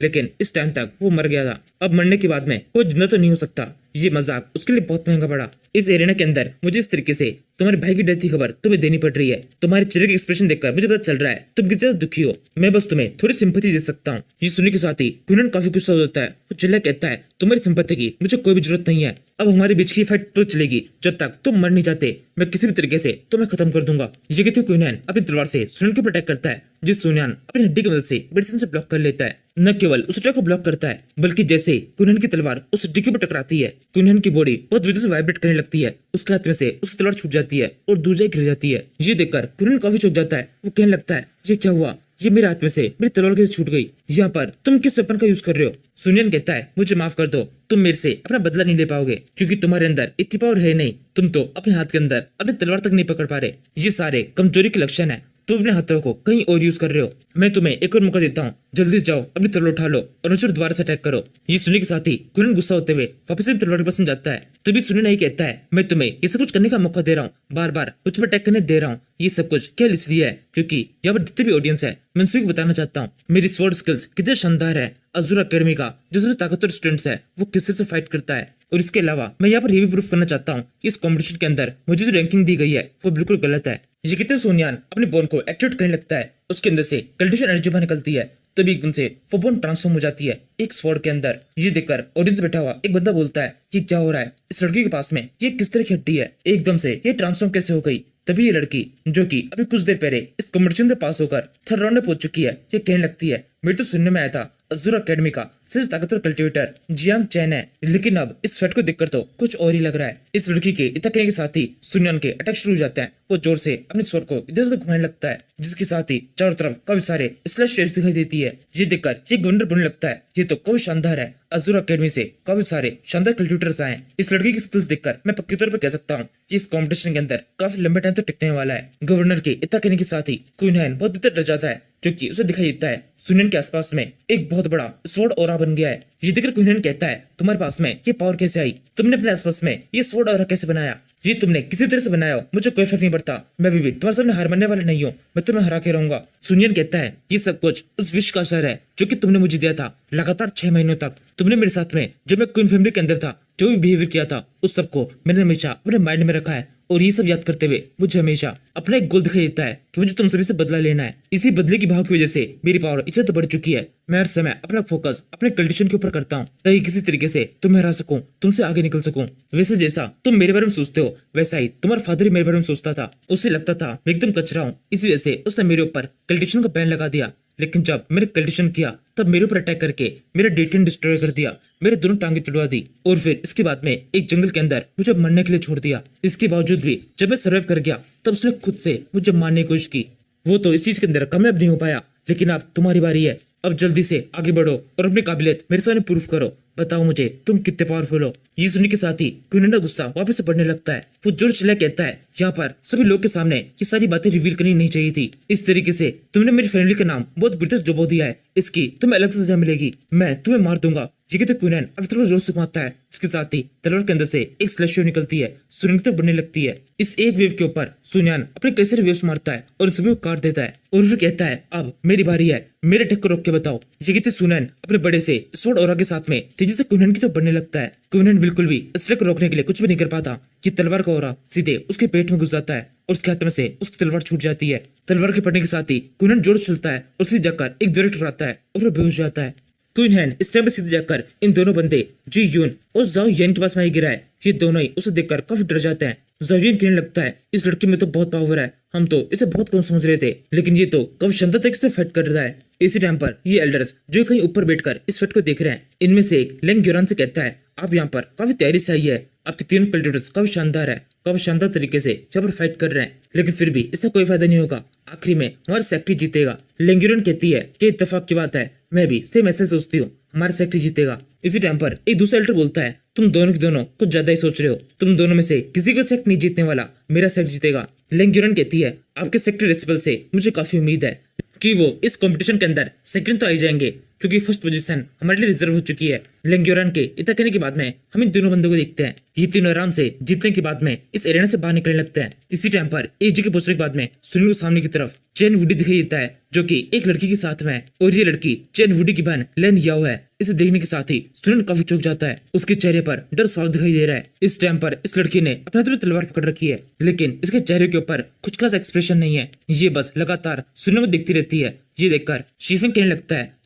लेकिन इस टाइम तक वो मर गया था। अब मरने के बाद में कोई जिंदा तो नहीं हो सकता। ये मजाक उसके लिए बहुत महंगा पड़ा। इस एरिना के अंदर मुझे इस तरीके से तुम्हारे भाई की डेथ की खबर तुम्हें देनी पड़ रही है। तुम्हारे चेहरे के एक्सप्रेशन देखकर मुझे पता चल रहा है तुम कितने ज्यादा दुखी हो। मैं बस तुम्हें थोड़ी सिंपैथी दे सकता हूँ। ये सुनने के साथ ही कुनन काफी गुस्सा हो जाता है। वो चिल्ला कहता है तुम्हारी सिंपैथी की मुझे कोई भी जरूरत नहीं है। अब हमारे बीच की फाइट तो चलेगी जब तक तुम मर नहीं जाते। मैं किसी भी तरीके से तुम्हें खत्म कर दूंगा। ये कहते हुए कुनन अपनी तलवार से सुनन को अटैक करता है। जिस सुनन अपनी हड्डी की मदद से मेडिसिन से ब्लॉक कर लेता है। न केवल उस अटैक को ब्लॉक करता है बल्कि जैसे कुनन की तलवार उस हड्डी के ऊपर टकराती है कुनन की बॉडी बहुत विद्युत से वाइब्रेट करने लगती है। उसके हाथ में से उस तलवार छूट जाती है और दूर जाकर गिर जाती है। ये देखकर कुनन काफी चौंक जाता है। वो कहने लगता है ये क्या हुआ? ये मेरे हाथ में से मेरी तलवार कैसे छूट गई? यहाँ पर तुम किस वेपन का यूज कर रहे हो? सुनियन कहता है मुझे माफ कर दो। तुम मेरे से अपना बदला नहीं ले पाओगे क्योंकि तुम्हारे अंदर इतनी पावर है नहीं। तुम तो अपने हाथ के अंदर अपनी तलवार तक नहीं पकड़ पा रहे। ये सारे कमजोरी के लक्षण है। तुम अपने हाथों को कहीं और यूज कर रहे हो। मैं तुम्हें एक और मौका देता हूँ। जल्दी जाओ अपनी तलवार उठा लो और मुझे दोबारा से अटैक करो। ये सुनने के साथ ही कुनन गुस्सा होते हुए वापस से तलवार के पास में जाता है। तभी सुनन नहीं कहता है मैं तुम्हें ये सब कुछ करने का मौका दे रहा हूँ, बार बार मुझ पर अटैक करने दे रहा हूँ। ये सब कुछ क्या इसलिए है क्योंकि यहाँ पर जितने भी ऑडियंस है मैं उनको बताना चाहता हूँ मेरी स्वॉर्ड स्किल्स कितने शानदार है। अज़ूर एकेडमी का जो सबसे ताकतवर स्टूडेंट्स है वो किस तरह से फाइट करता है। और इसके अलावा मैं यहाँ पर ये भी प्रूफ करना चाहता हूँ कि इस कॉम्पिटिशन के अंदर मुझे जो रैंकिंग दी गई है वो बिल्कुल गलत है। ये कहते सोनियान अपने बोन को एक्टिवेट करने लगता है। उसके अंदर से कल्टिशन एनर्जी बाहर निकलती है। तभी एकदम से वो बोन ट्रांसफॉर्म हो जाती है एक स्वॉर्ड के अंदर। ये देखकर ऑडियंस बैठा हुआ एक बंदा बोलता है ये क्या हो रहा है? इस लड़की के पास में ये किस तरह की हड्डी है? एकदम से ये ट्रांसफॉर्म कैसे हो गई? तभी ये लड़की जो कि अभी कुछ देर पहले इस कॉम्पिटिशन से पास होकर थर्ड राउंड में पहुंच चुकी है ये कहने लगती है मेरे तो सुनने में आया था अज़ूर एकेडमी का सबसे ताकतवर कल्टिवेटर जियांग चैन है, लेकिन अब इस फैट को देखकर तो कुछ और ही लग रहा है। इस लड़की के इतना कहने के साथ ही सुनियन के अटैक शुरू हो जाते हैं। वो जोर से अपने स्वord को इधर उधर घुमाने लगता है जिसके साथ ही चारों तरफ काफी सारे स्लैश वेव्स दिखाई देती है। ये देखकर ये गवर्नर बनने लगता है ये तो काफी शानदार है। अज़ूर एकेडमी से काफी सारे शानदार कल्टिवेटर्स आए। इस लड़की की स्किल्स देखकर मैं पक्के तौर पर कह सकता हूँ कि इस कॉम्पिटिशन के अंदर काफी लंबे टाइम तक टिकने वाला है। गवर्नर के इतना कहने के साथ ही क्वीन बहुत भीतर डर जाता है क्योंकि उसे दिखाई देता है सुनियन के आसपास में एक बहुत बड़ा स्वॉर्ड ऑरा बन गया है। ये देखकर क्वीन कहता है तुम्हारे पास में ये पावर कैसे आई? तुमने अपने आसपास में ये स्वॉर्ड ऑरा कैसे बनाया? ये तुमने किसी भी तरह से बनाया हो मुझे कोई फर्क नहीं पड़ता। मैं भी तुम्हारे सामने हार मानने वाला नहीं हूँ। मैं तुम्हें हरा के रहूंगा। सुनियन कहता है ये सब कुछ उस विश का असर है जो कि तुमने मुझे दिया था लगातार 6 महीनों तक। तुमने मेरे साथ में जब मैं क्वीन फैमिली के अंदर था जो भी बिहेवियर किया था उस सबको मैंने हमेशा अपने माइंड में रखा है। और ये सब याद करते हुए मुझे हमेशा अपना एक गोल दिखाई देता है कि मुझे तुम सभी से बदला लेना है। इसी बदले की भाव की वजह से मेरी पावर इतना तो बढ़ चुकी है। मैं हर समय अपना फोकस अपने कल्टिशन के ऊपर करता हूँ ताकि किसी तरीके से तुम्हें हरा सकूं, तुमसे आगे निकल सकूं। वैसे जैसा तुम मेरे बारे में सोचते हो वैसा ही तुम्हारा फादर ही मेरे बारे में सोचता था। उसे लगता था मैं एकदम कचरा हूँ, इसी वजह से उसने मेरे ऊपर कल्टिशन का बैन लगा दिया। लेकिन जब मैंने कल्टिशन किया तब मेरे ऊपर अटैक करके मेरा डेटिन डिस्ट्रॉय कर दिया, मेरे दोनों टांगे तुड़वा दी और फिर इसके बाद में एक जंगल के अंदर मुझे मरने के लिए छोड़ दिया। इसके बावजूद भी जब मैं सर्वाइव कर गया तब उसने खुद से मुझे मारने की कोशिश की। वो तो इस चीज के अंदर कामयाब नहीं हो पाया। लेकिन अब तुम्हारी बारी है। अब जल्दी से आगे बढ़ो और अपनी काबिलियत मेरे सामने प्रूफ करो। बताओ मुझे तुम कितने पावरफुल हो। ये सुनने के साथ ही क्वीन का गुस्सा वापस से बढ़ने लगता है। वो जोर चिल्ला कहता है यहाँ पर सभी लोग के सामने ये सारी बातें रिवील करनी नहीं चाहिए थी। इस तरीके से तुमने मेरी फैमिली का नाम बहुत ब्रिटिश डुबो दिया है। इसकी तुम्हें अलग से सजा मिलेगी। मैं तुम्हें मार दूंगा। ये कहते क्वीन अब थोड़ा जोर से मारता है। इसके साथ ही तलवार के अंदर से एक स्लैश वेव निकलती है, सुनियन की तरफ बढ़ने लगती है। इस एक वेव के ऊपर सुनियन अपने कई सारे वेव्स मारता है और सभी को काट देता है और फिर कहता है अब मेरी बारी है, मेरे अटैक को रोक के बताओ। ये कहते सुनियन अपने बड़े से स्वॉर्ड ऑरा के साथ में तेजी से क्वीन की तरफ बढ़ने लगता है। क्वीन बिल्कुल भी इस अटैक को रोकने के लिए कुछ भी नहीं कर पाता। ये तलवार का ऑरा सीधे उसके पेट में घुस जाता है और उसके हाथ में से उसकी तलवार छूट जाती है। तलवार के पड़ने के साथ ही क्वीन जोर चलता है और सीधे जाकर एक दीवार टकराता है और वो बेहोश हो जाता है। क्वीन इस टाइम पे सीधे जाकर इन दोनों बंदे जी यून और जाओ येन के पास में गिरा है। ये दोनों ही उसे देखकर काफी डर जाते हैं। जाओ येन कहने लगता है इस लड़की में तो बहुत पावर है, हम तो इसे बहुत कम समझ रहे थे, लेकिन ये तो काफी शानदार तरीके से फाइट कर रहा है। इसी टाइम पर ये एल्डर्स जो कहीं ऊपर बैठकर इस फाइट को देख रहे हैं, इनमें से एक लेंग ग्योरान से कहता है आप यहाँ पर काफी तैयारी से आई है, आपके तीनों कल्टिवेटर्स काफी शानदार है, काफी शानदार तरीके से यहाँ पर फाइट कर रहे हैं, लेकिन फिर भी इसका कोई फायदा नहीं होगा। आखिरी में हमारा सेक्टर जीतेगा। लेंग्यूरन कहती है कि इत्तेफाक की बात है, मैं भी सेम ऐसे सोचती हूँ, हमारा सेक्टर जीतेगा। इसी टाइम पर एक दूसरा एल्डर बोलता है तुम दोनों के दोनों कुछ ज्यादा ही सोच रहे हो, तुम दोनों में से किसी को सेक्ट नहीं जीतने वाला, मेरा सेक्ट जीतेगा। लेंग्यूरन कहती है आपके सेक्टर रेसिपल से मुझे काफी उम्मीद है कि वो इस कंपटीशन के अंदर सेकंड तो आ जाएंगे क्योंकि फर्स्ट पोजीशन हमारे लिए रिजर्व हो चुकी है। लेंग्योरान के इतना कहने के बाद में हम इन दोनों बंदों को देखते हैं। ये तीनों आराम से जीतने के बाद में इस एरिना से बाहर निकलने लगते हैं। इसी टाइम पर एक जगह पहुंचने के बाद में सुनील को सामने की तरफ चेन वुडी दिखाई देता है जो कि एक लड़की के साथ में है और ये लड़की चेन वुडी की बहन लेन याओ है। इसे देखने के साथ ही सुनियन काफी चौंक जाता है। उसके चेहरे पर डर साफ दिखाई दे रहा है। इस टाइम पर इस लड़की ने अपने हाथ में तलवार पकड़ रखी है, लेकिन इसके चेहरे के ऊपर कुछ खास एक्सप्रेशन नहीं है। ये बस लगातार सुनियन को देखती रहती है। ये देखकर शीफेंग कहने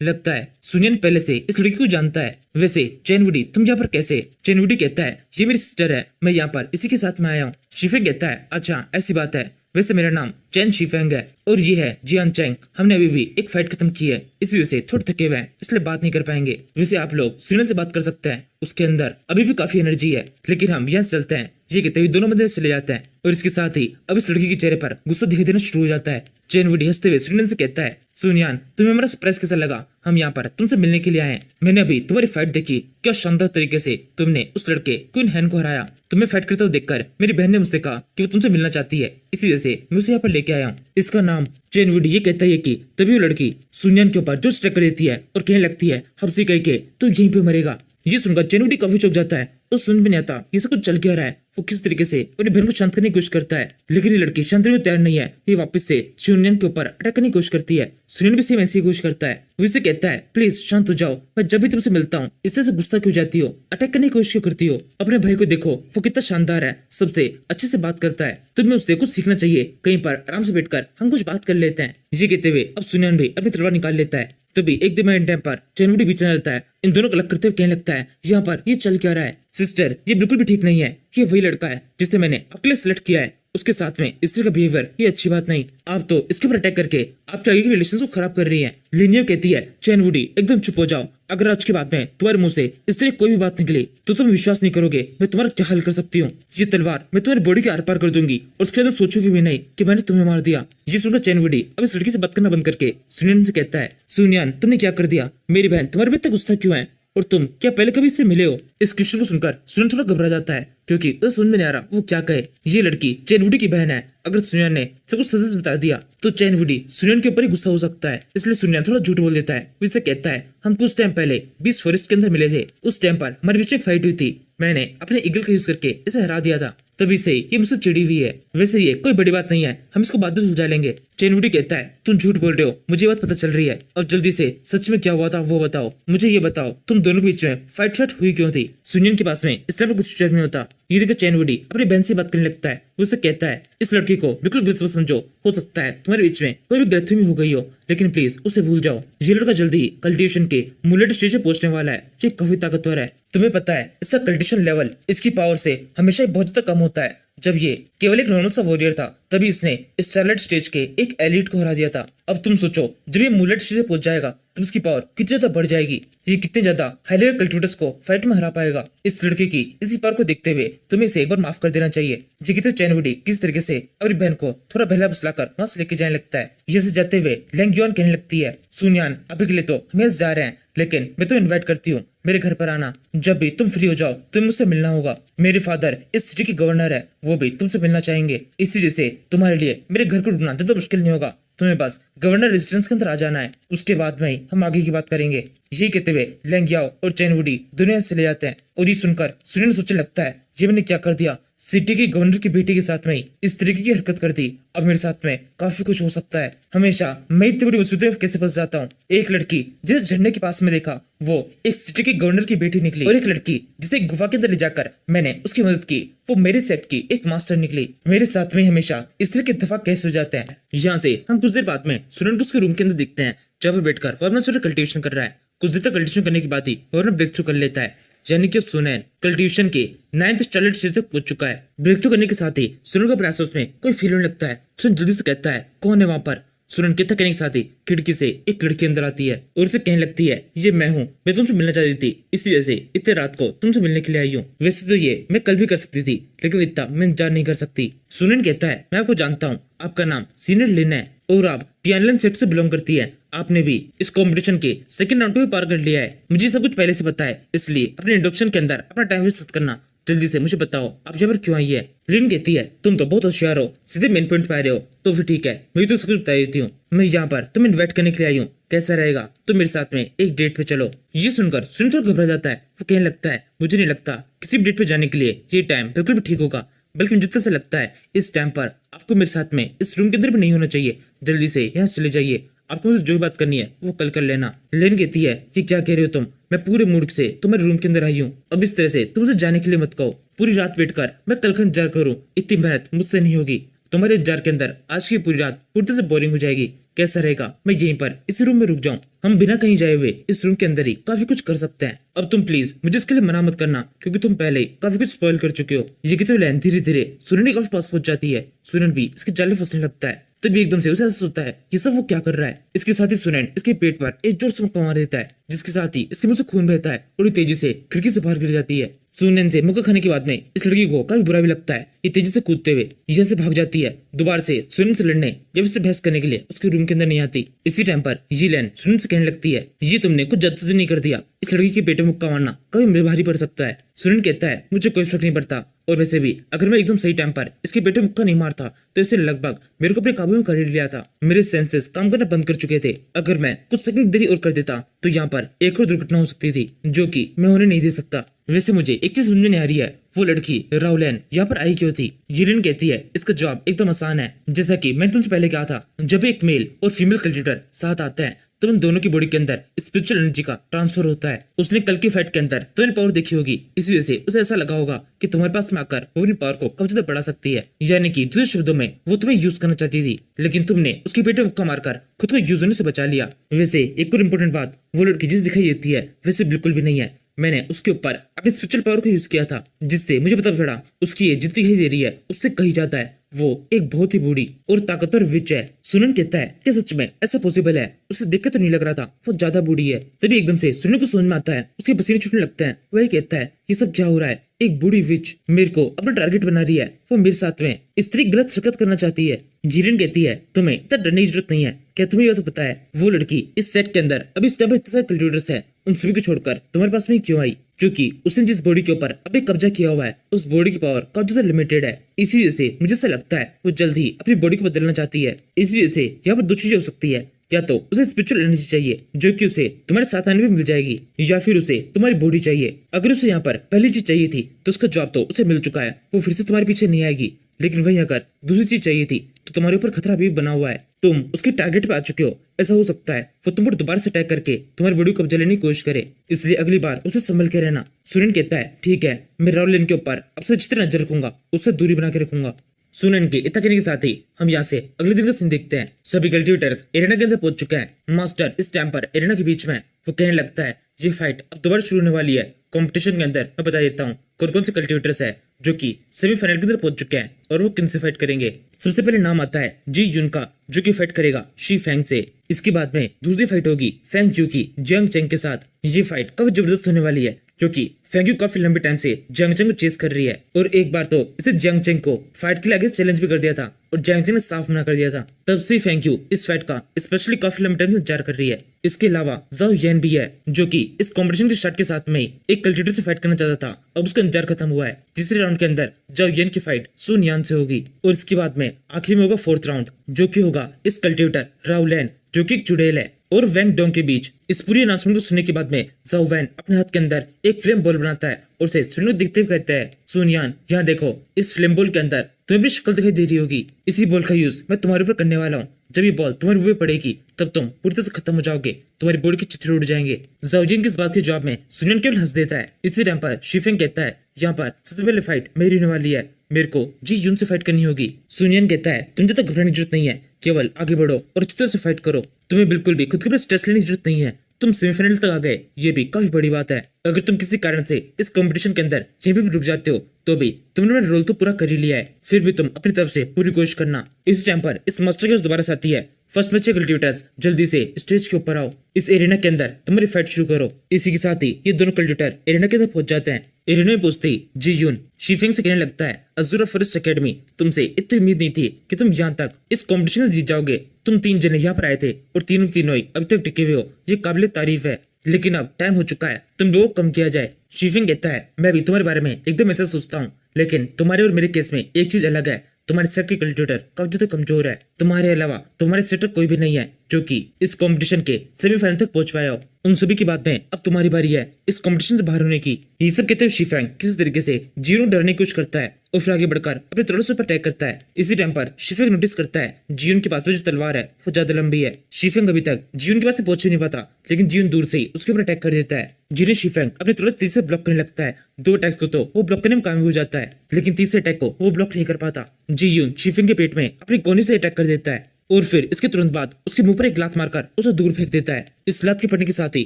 लगता है सुनियन पहले से इस लड़की को जानता है। वैसे चेन वुडी तुम यहाँ पर कैसे? चेन वुडी कहता है ये मेरी सिस्टर है, मैं यहाँ पर इसी के साथ में आया हूँ। शीफेंग कहता है अच्छा ऐसी बात है, वैसे मेरा नाम चेन शीफेंग है और ये है जियान चेंग। हमने अभी भी एक फाइट खत्म की है, इस वजह से थोड़े थके हुए हैं, इसलिए बात नहीं कर पाएंगे। वैसे आप लोग सुनियन से बात कर सकते हैं, उसके अंदर अभी भी काफी एनर्जी है, लेकिन हम यहाँ से चलते हैं। ये कहते हुए दोनों बंदे चले जाते हैं और इसके साथ ही अब इस लड़की के चेहरे पर गुस्सा दिखाई देना शुरू हो जाता है। चेन वुडी हंसते हुए सुनियन से कहता है सुनियान तुम्हें हमारा सरप्राइज कैसा लगा? हम यहाँ पर तुमसे मिलने के लिए आए हैं। मैंने अभी तुम्हारी फाइट देखी, क्या शानदार तरीके से तुमने उस लड़के क्वीन हैन को हराया। तुम्हें फाइट करते हुए देखकर मेरी बहन ने मुझसे कहा कि वो तुमसे मिलना चाहती है, इसी वजह से मैं उसे यहाँ पर लेके आया हूँ। इसका नाम चेन वुडी। ये कहता है कि तभी वो लड़की सुनियन के ऊपर जो स्ट्राइक कर देती है और कहने लगती है हमसे कह के तो यहीं पे मरेगा। ये सुनकर चेन वुडी काफी चौंक जाता है और समझ में नहीं आता ये सब कुछ चल क्या रहा है। वो किस तरीके से अपनी बहन को शांत करने की कोशिश करता है, लेकिन ये लड़की शांत करने को तैयार नहीं है। ये वापस से सुनियन के ऊपर अटैक करने की कोशिश करती है। सुनियन भी सेम ऐसी कोशिश करता है। वो इसे कहता है प्लीज शांत हो जाओ, मैं जब भी तुमसे मिलता हूँ इस तरह से गुस्सा क्यों जाती हो, अटैक करने की कोशिश क्यों करती हो? अपने भाई को देखो, वो कितना शानदार है, सबसे अच्छे से बात करता है, तुम्हें उससे कुछ सीखना चाहिए। कहीं पर आराम से बैठकर हम कुछ बात कर लेते हैं। ये कहते हुए अब सुनियन भी अपनी तलवार निकाल लेता है। तभी एक दिन टाइम पर चेन वुडी बीच में रहता है। इन दोनों को अलग करते हुए कहने लगता है यहाँ पर ये चल क्या रहा है? सिस्टर ये बिल्कुल भी ठीक नहीं है। ये वही लड़का है जिसे मैंने आपके लिए सिलेक्ट किया है, उसके साथ में इस तरह का बिहेवियर ये अच्छी बात नहीं। आप तो इसके ऊपर अटैक करके आपके आगे के रिलेशन को खराब कर रही है। लिनियो कहती है चेन वुडी एकदम चुप हो जाओ, अगर आज के बाद में तुम्हारे मुंह से इस तरह कोई भी बात निकली तो तुम विश्वास नहीं करोगे मैं तुम्हारा क्या हल कर सकती हूँ। ये तलवार मैं तुम्हारी बॉडी के आर पार कर दूंगी और उसके अंदर सोचोगे भी नहीं कि मैंने तुम्हें मार दिया। ये सुनकर चेन वुडी अब इस लड़की से बात करना बंद करके सुनियन से कहता है सुनियन तुमने क्या कर दिया? मेरी बहन तुम्हारे पे इतना गुस्सा क्यों है और तुम क्या पहले कभी इससे मिले हो? इस क्वेश्चन को सुनकर सुनियन थोड़ा घबरा जाता है क्योंकि उसे समझ में नहीं आ रहा वो क्या कहे। ये लड़की चेन वुडी की बहन है, अगर सुनियन ने सब कुछ सच बता दिया तो चेन वुडी सुनियन के ऊपर ही गुस्सा हो सकता है, इसलिए सुनियन थोड़ा झूठ बोल देता है। वो इसे कहता है हम कुछ टाइम पहले बीस फॉरेस्ट के अंदर मिले थे, उस टाइम पर हमारे बीच में एक फाइट हुई थी, मैंने अपने ईगल का यूज करके इसे हरा दिया था, तभी से ये मुझसे चिड़ी हुई है। वैसे ये कोई बड़ी बात नहीं है, हम इसको बाद में सुलझा लेंगे। चेन वुडी कहता है तुम झूठ बोल रहे हो, मुझे बात पता चल रही है, अब जल्दी से सच में क्या हुआ था वो बताओ। मुझे ये बताओ तुम दोनों के बीच में फाइट हुई क्यों थी? सुनियन के पास में इस टाइम पर कुछ जवाब नहीं होता। ये देखकर चेन वुडी अपनी बहन से बात करने लगता है। वो उसे कहता है इस लड़की को बिल्कुल गलत समझो, हो सकता है तुम्हारे बीच में कोई भी गलतफहमी हो गई हो, लेकिन प्लीज उसे भूल जाओ। ये लड़का जल्दी ही कल्टिवेशन के मुलेट स्टेज पे पहुंचने वाला है। ये काफी ताकतवर है, तुम्हें पता है इसका कल्टिवेशन लेवल इसकी पावर से हमेशा ही बहुत ज्यादा कम होता है। जब ये केवल एक नॉर्मल सा वॉरियर था तभी इसने स्टारलाइट स्टेज के एक एलिट को हरा दिया था। अब तुम सोचो जब ये मुलेट स्टेज पे पहुंच जाएगा तो इसकी पावर कितनी ज्यादा बढ़ जाएगी, ये कितने ज्यादा हाई लेवल कल्टिवेटर्स को फाइट में हरा पाएगा। इस लड़के की इसी पावर को देखते हुए तुम्हें इसे एक बार माफ कर देना चाहिए। ये कहते चेन वुडी किस तरीके से अपनी बहन को थोड़ा बहला फुसलाकर वहां से लेके जाने लगता है। ये से जाते हुए लेंग जुआन कहने लगती है सुनियान अभी के लिए तो हम यहाँ से जा रहे हैं, लेकिन मैं तुम्हें इन्वाइट करती हूँ मेरे घर पर आना, जब भी तुम फ्री हो जाओ तुम्हें मुझसे मिलना होगा। मेरे फादर इस सिटी के गवर्नर है, वो भी तुमसे मिलना चाहेंगे, इसी वजह से तुम्हारे लिए मेरे घर को ढूंढना ज्यादा मुश्किल नहीं होगा, तुम्हें बस गवर्नर रेजिडेंस के अंदर आ जाना है, उसके बाद में ही हम आगे की बात करेंगे। यही कहते हुए लेंग याओ और चेन वुडी दुनिया से चले जाते हैं और ये सुनकर सुनियन सोचने लगता है ये मैंने क्या कर दिया, सिटी के गवर्नर की बेटी के साथ में ही इस तरीके की हरकत कर दी, अब मेरे साथ में काफी कुछ हो सकता है। हमेशा मैं इतनी बड़ी मुसीबत में कैसे फंस जाता हूँ। एक लड़की जिस झंडे के पास में देखा वो एक सिटी के गवर्नर की बेटी निकली और एक लड़की जिसे एक गुफा के अंदर ले जाकर मैंने उसकी मदद की वो मेरे सेक्ट की एक मास्टर निकली। मेरे साथ में हमेशा इस तरह के इत्तेफाक कैसे हो जाते हैं। यहाँ से हम कुछ देर बाद में सुनियन को उसके रूम के अंदर देखते हैं जहाँ पर बैठकर फॉर्मल कल्टिवेशन कर रहा है। कुछ देर तक कल्टिवेशन करने के बाद ही फॉर्मल ब्रेक थ्रू कर लेता है, यानी कि अब सुनियन कल्टिवेशन के 9th स्टारलाइट स्टेज तक पहुंच चुका है। ब्रेक थ्रू करने के साथ ही सुनियन का प्रयास उसमें कोई फील होने लगता है। सुनियन जल्दी से कहता है कौन है वहां पर? सुनियन कितना कहने के साथ ही खिड़की से एक लड़की अंदर आती है और उसे कहने लगती है ये मैं हूँ, मैं तुमसे मिलना चाहती थी, इसी वजह से इतने रात को तुमसे मिलने के लिए आई हूँ। वैसे तो ये मैं कल भी कर सकती थी, लेकिन इतना मैं इंतजार नहीं कर सकती। सुनियन कहता है मैं आपको जानता हूँ, आपका नाम सीनियर लिन है और आप टियानलन सेट से बिलोंग करती है, आपने भी इस कंपटीशन के सेकंड राउंड को भी पार कर लिया है। मुझे सब कुछ पहले से पता है, इसलिए अपने इंट्रोडक्शन के अंदर अपना टाइम वेस्ट मत करना, जल्दी से मुझे बताओ आप यहाँ पर क्यों आई है। लिन कहती है तुम तो बहुत होशियार हो, सीधे मेन पॉइंट पे आ रहे हो, तो फिर ठीक है मैं तो सब कुछ बता देती हूँ। मैं यहाँ पर तुम्हें इन्वाइट करने के लिए आई हूँ, कैसा रहेगा तुम मेरे साथ में एक डेट पे चलो। ये सुनकर सुनियन थोड़ा घबरा जाता है। वो कहने लगता है मुझे नहीं लगता किसी भी डेट पे जाने के लिए ये टाइम बिल्कुल भी ठीक होगा, बल्कि मुझे तो ऐसा लगता है इस टाइम पर आपको मेरे साथ में इस रूम के अंदर भी नहीं होना चाहिए। जल्दी से यहाँ से चले जाइए। आपको मुझसे जो भी बात करनी है वो कल कर लेना। लेन कहती है कि क्या कह रहे हो तुम, मैं पूरे मूड से तुम्हारे रूम के अंदर आई हूँ। अब इस तरह से तुम मुझे जाने के लिए मत कहो। पूरी रात वेट कर मैं कल का इंतजार करूँ, इतनी मेहनत मुझसे नहीं होगी। तुम्हारे इंतजार के अंदर आज की पूरी रात पूरी तरह से बोरिंग हो जाएगी। कैसा रहेगा मैं यहीं पर इसी रूम में रुक जाऊं? हम बिना कहीं जाए हुए इस रूम के अंदर ही काफी कुछ कर सकते हैं। अब तुम प्लीज मुझे इसके लिए मना मत करना, क्योंकि तुम पहले ही काफी कुछ स्पॉइल कर चुके हो। ये कहते हुए धीरे धीरे सुनन के काफी पास पहुंच जाती है। सुनन भी इसके जाले फंसने लगता है। तभी एकदम से उसे एहसास होता है ये सब वो क्या कर रहा है। इसके साथ ही सुनैन इसके पेट पर एक जोर से मुक्का मार देता है, जिसके साथ ही इसके मुंह से खून बहता है और ये तेजी से खिड़की से बाहर गिर जाती है। सुनैन से मुक्का खाने के बाद में इस लड़की को काफी बुरा भी लगता है। ये तेजी से कूदते हुए यहाँ से भाग जाती है। दोबारा से सुनैन से लड़ने जब उससे बहस करने के लिए उसके रूम के अंदर नहीं आती। इसी टाइम पर यीलैन सुनैन से कहने लगती है ये तुमने कुछ ज्यादा तो नहीं कर दिया। इस लड़की के पेट में मुक्का मारना कभी मेरे भारी पड़ सकता है। सुनैन कहता है मुझे कोई फर्क नहीं पड़ता, और वैसे भी अगर मैं एकदम सही टाइम पर इसके पेट में मुक्का नहीं मारता तो इसे लगभग मेरे को अपने काबू में कर ही लिया था। मेरे सेंसेस काम करना बंद कर चुके थे। अगर मैं कुछ सेकंड देरी और कर देता तो यहाँ पर एक और दुर्घटना हो सकती थी, जो कि मैं होने नहीं दे सकता। वैसे मुझे एक चीज समझ में नहीं आ रही है, वो लड़की राउलैन यहाँ पर आई क्यों थी? यीलैन कहती है इसका जवाब एकदम आसान है। जैसा कि मैंने तुमसे पहले कहा था, जब एक मेल और फीमेल कल्टिवेटर साथ आते हैं तो उन दोनों की बॉडी के अंदर स्पिरिचुअल एनर्जी का ट्रांसफर होता है। उसने कल की फाइट के अंदर तुम्हारी पावर देखी होगी, इसी वजह से उसे ऐसा लगा होगा कि तुम्हारे पास में आकर वो अपनी पावर को कब ज्यादा बढ़ा सकती है। यानी कि दूसरे शब्दों में वो तुम्हें यूज करना चाहती थी, लेकिन तुमने उसके पेट में मुक्का मारकर खुद को यूज होने से बचा लिया। वैसे एक और इम्पोर्टेंट बात, वो लड़की जिस दिखाई देती है वैसे बिल्कुल भी नहीं है। मैंने उसके ऊपर अपनी स्पिरिचुअल पावर को यूज किया था, जिससे मुझे पता चला उसकी ये जितनी दिखाई दे रही है उससे कहीं ज्यादा है। वो एक बहुत ही बूढ़ी और ताकतवर विच है। सुनन कहता है कि सच में ऐसा पॉसिबल है? उसे देख के तो नहीं लग रहा था वो ज्यादा बूढ़ी है। तभी एकदम से सुनन को समझ में आता है, उसके पसीने छूटने लगते हैं। वही कहता है ये सब क्या हो रहा है? एक बूढ़ी विच मेरे को अपना टारगेट बना रही है। वो मेरे साथ में स्त्री गलत हरकत करना चाहती है। यीलैन कहती है तुम्हें इतना डरने की जरूरत नहीं है। क्या तुम्हें ये तो पता है वो लड़की इस सेट के अंदर अभी इस टाइम पर इतने सारे कल्टिवेटर्स है, उन सभी को छोड़कर तुम्हारे पास में क्यों आई? क्योंकि उसने जिस बॉडी के ऊपर अभी कब्जा किया हुआ है उस बॉडी की पावर काफी ज्यादा लिमिटेड है। इसी वजह से मुझे ऐसा लगता है वो जल्द ही अपनी बॉडी को बदलना चाहती है। इसी वजह से यहाँ पर दो चीजें हो सकती है, या तो उसे स्पिरिचुअल एनर्जी चाहिए जो कि उसे तुम्हारे साथ आने में मिल जाएगी, या फिर उसे तुम्हारी बॉडी चाहिए। अगर उसे यहाँ पर पहली चीज चाहिए थी तो उसका जवाब तो उसे मिल चुका है, वो फिर से तुम्हारे पीछे नहीं आएगी। लेकिन वही अगर दूसरी चीज चाहिए थी तो तुम्हारे ऊपर खतरा भी बना हुआ है, तुम उसके टारगेट पे आ चुके हो। ऐसा हो सकता है वो तुम पर दोबारा से अटैक करके तुम्हारी बॉडी को कब्जा लेने की कोशिश करे, इसलिए अगली बार उसे संभल के रहना। सुनन कहता है ठीक है, मैं राउलैन के ऊपर अब से जितनी नजर रखूंगा उससे दूरी बना के रखूंगा। सुनन के इतना कहने के साथ ही हम यहाँ से अगले दिन का सीन देखते हैं। सभी कल्टिवेटर्स एरेना के अंदर पहुंच चुके हैं। मास्टर इस टाइम पर एरेना के बीच में वो कहने लगता है ये फाइट अब दोबारा शुरू होने वाली है। कंपटीशन के अंदर मैं बता देता हूँ कौन कौन से कल्टिवेटर्स है जो कि सेमीफाइनल के अंदर पहुंच चुके हैं और वो किन से फाइट करेंगे। सबसे पहले नाम आता है जी यून का, जो कि फाइट करेगा शी फेंग से। इसके बाद में दूसरी फाइट होगी फेंग यू की जियांग चेंग के साथ। ये फाइट काफी जबरदस्त होने वाली है, क्योंकि फेंग यू काफी लंबे टाइम से जियांग चेंग को चेस कर रही है, और एक बार तो इसे जियांग चेंग को फाइट के लिए आगे चैलेंज भी कर दिया था और जियांग चेंग ने साफ मना कर दिया था। तब से फेंग यू इस फाइट का स्पेशली काफी लंबे टाइम से इंतजार कर रही है। इसके अलावा जाओ येन भी है, जो कि इस कंपटीशन के स्टार्ट के साथ में ही एक कल्टिवेटर से फाइट करना चाहता था। अब उसका इंतजार खत्म हुआ है। तीसरे राउंड के अंदर जाओ येन की फाइट सुन यान से होगी, और इसके बाद में आखिरी में होगा फोर्थ राउंड, जो कि होगा इस कल्टिवेटर राउलैन जो कि एक चुड़ैल है और वैंग डोंग के बीच। इस पूरी अनाउंसमेंट को सुनने के बाद में जाओ वैन अपने हाथ के अंदर एक फ्लेम बॉल बनाता है और उसे सुन को दिखते हुए कहता है सुनियान यहाँ देखो, इस फ्लेम बॉल के अंदर तुम्हें अपनी शक्ल दिखाई दे रही होगी। इसी बॉल का यूज मैं तुम्हारे ऊपर करने वाला हूँ। जब ये बॉल तुम्हारे मुंह पे पड़ेगी तब तुम पूरी तरह से खत्म हो जाओगे, तुम्हारी बॉडी के चित्रे उड़ जाएंगे। जाओजिन की इस बात के जवाब में सुनियान केवल हंस देता है। इसी टाइम पर शीफेंग कहता है यहाँ पर सबसे पहले फाइट मेरी होने वाली है, मेरे को जी यून से फाइट करनी होगी। सुनियान कहता है तुम जब तक घबराने की जरूरत नहीं है, केवल आगे बढ़ो और अच्छी तरह से फाइट करो। तुम्हें बिल्कुल भी खुद के ऊपर स्ट्रेस लेने की जरूरत नहीं है। तुम सेमीफाइनल तक आ गए, ये भी काफी बड़ी बात है। अगर तुम किसी कारण से इस कंपटीशन के अंदर यहीं भी रुक जाते हो तो भी तुमने अपना रोल तो पूरा कर ही लिया है, फिर भी तुम अपनी तरफ से पूरी कोशिश करना। इस टाइम पर इस मास्टर के दोबारा से आती है। फर्स्ट मैच कल्टिवेटर्स जल्दी से स्टेज के ऊपर आओ, इस एरिना के अंदर तुम्हारी फाइट शुरू करो। इसी के साथ ही ये दोनों कल्टिवेटर एरिना के अंदर पहुंच जाते हैं। एरिना में पहुंचते ही जी यून शीफेंग से कहने लगता है अज़ूरा फॉरेस्ट एकेडमी, तुमसे इतनी उम्मीद नहीं थी कि तुम यहाँ तक इस कॉम्पिटिशन में जीत जाओगे। तुम 3 जने यहाँ पर आए थे और तीनों ही अभी तक टिके हुए हो, ये काबिल तारीफ है। लेकिन अब टाइम हो चुका है तुम लोगों को कम किया जाए। शीफेंग कहता है मैं भी तुम्हारे बारे में एकदम ऐसा सोचता हूँ, लेकिन तुम्हारे और मेरे केस में एक चीज अलग है। तुम्हारे सेट की कल्टिवेटर काफी ज्यादा कमजोर है। तुम्हारे अलावा तुम्हारे सेट कोई भी नहीं है जो कि इस कंपटीशन के सेमीफाइनल तक पहुंच पाया हो। उन सभी की बात में अब तुम्हारी बारी है इस कंपटीशन से बाहर होने की। ये सब कहते हुए शीफेंग किसी तरीके से जीरो डरने की कोशिश करता है, और फिर आगे बढ़कर अपने तलवार से अटैक करता है। इसी टाइम पर शिफेंग नोटिस करता है जियोन के पास में जो तलवार है वो ज्यादा लंबी है। शिफेंग अभी तक जियोन के पास से पहुंच ही नहीं पाता, लेकिन जियोन दूर से ही उसके ऊपर अटैक कर देता है, जिन्हें शिफेंग अपनी तलवार तेजी से ब्लॉक करने लगता है। 2 अटैक को तो वो ब्लॉक करने में कामयाब हो जाता है, लेकिन तीसरे अटैक को वो ब्लॉक नहीं कर पाता। जियोन शिफेंग के पेट में अपनी कोहनी से अटैक कर देता है और फिर इसके तुरंत बाद उसके मुंह पर एक लात मारकर उसे दूर फेंक देता है। इस लात के पड़ने के साथ ही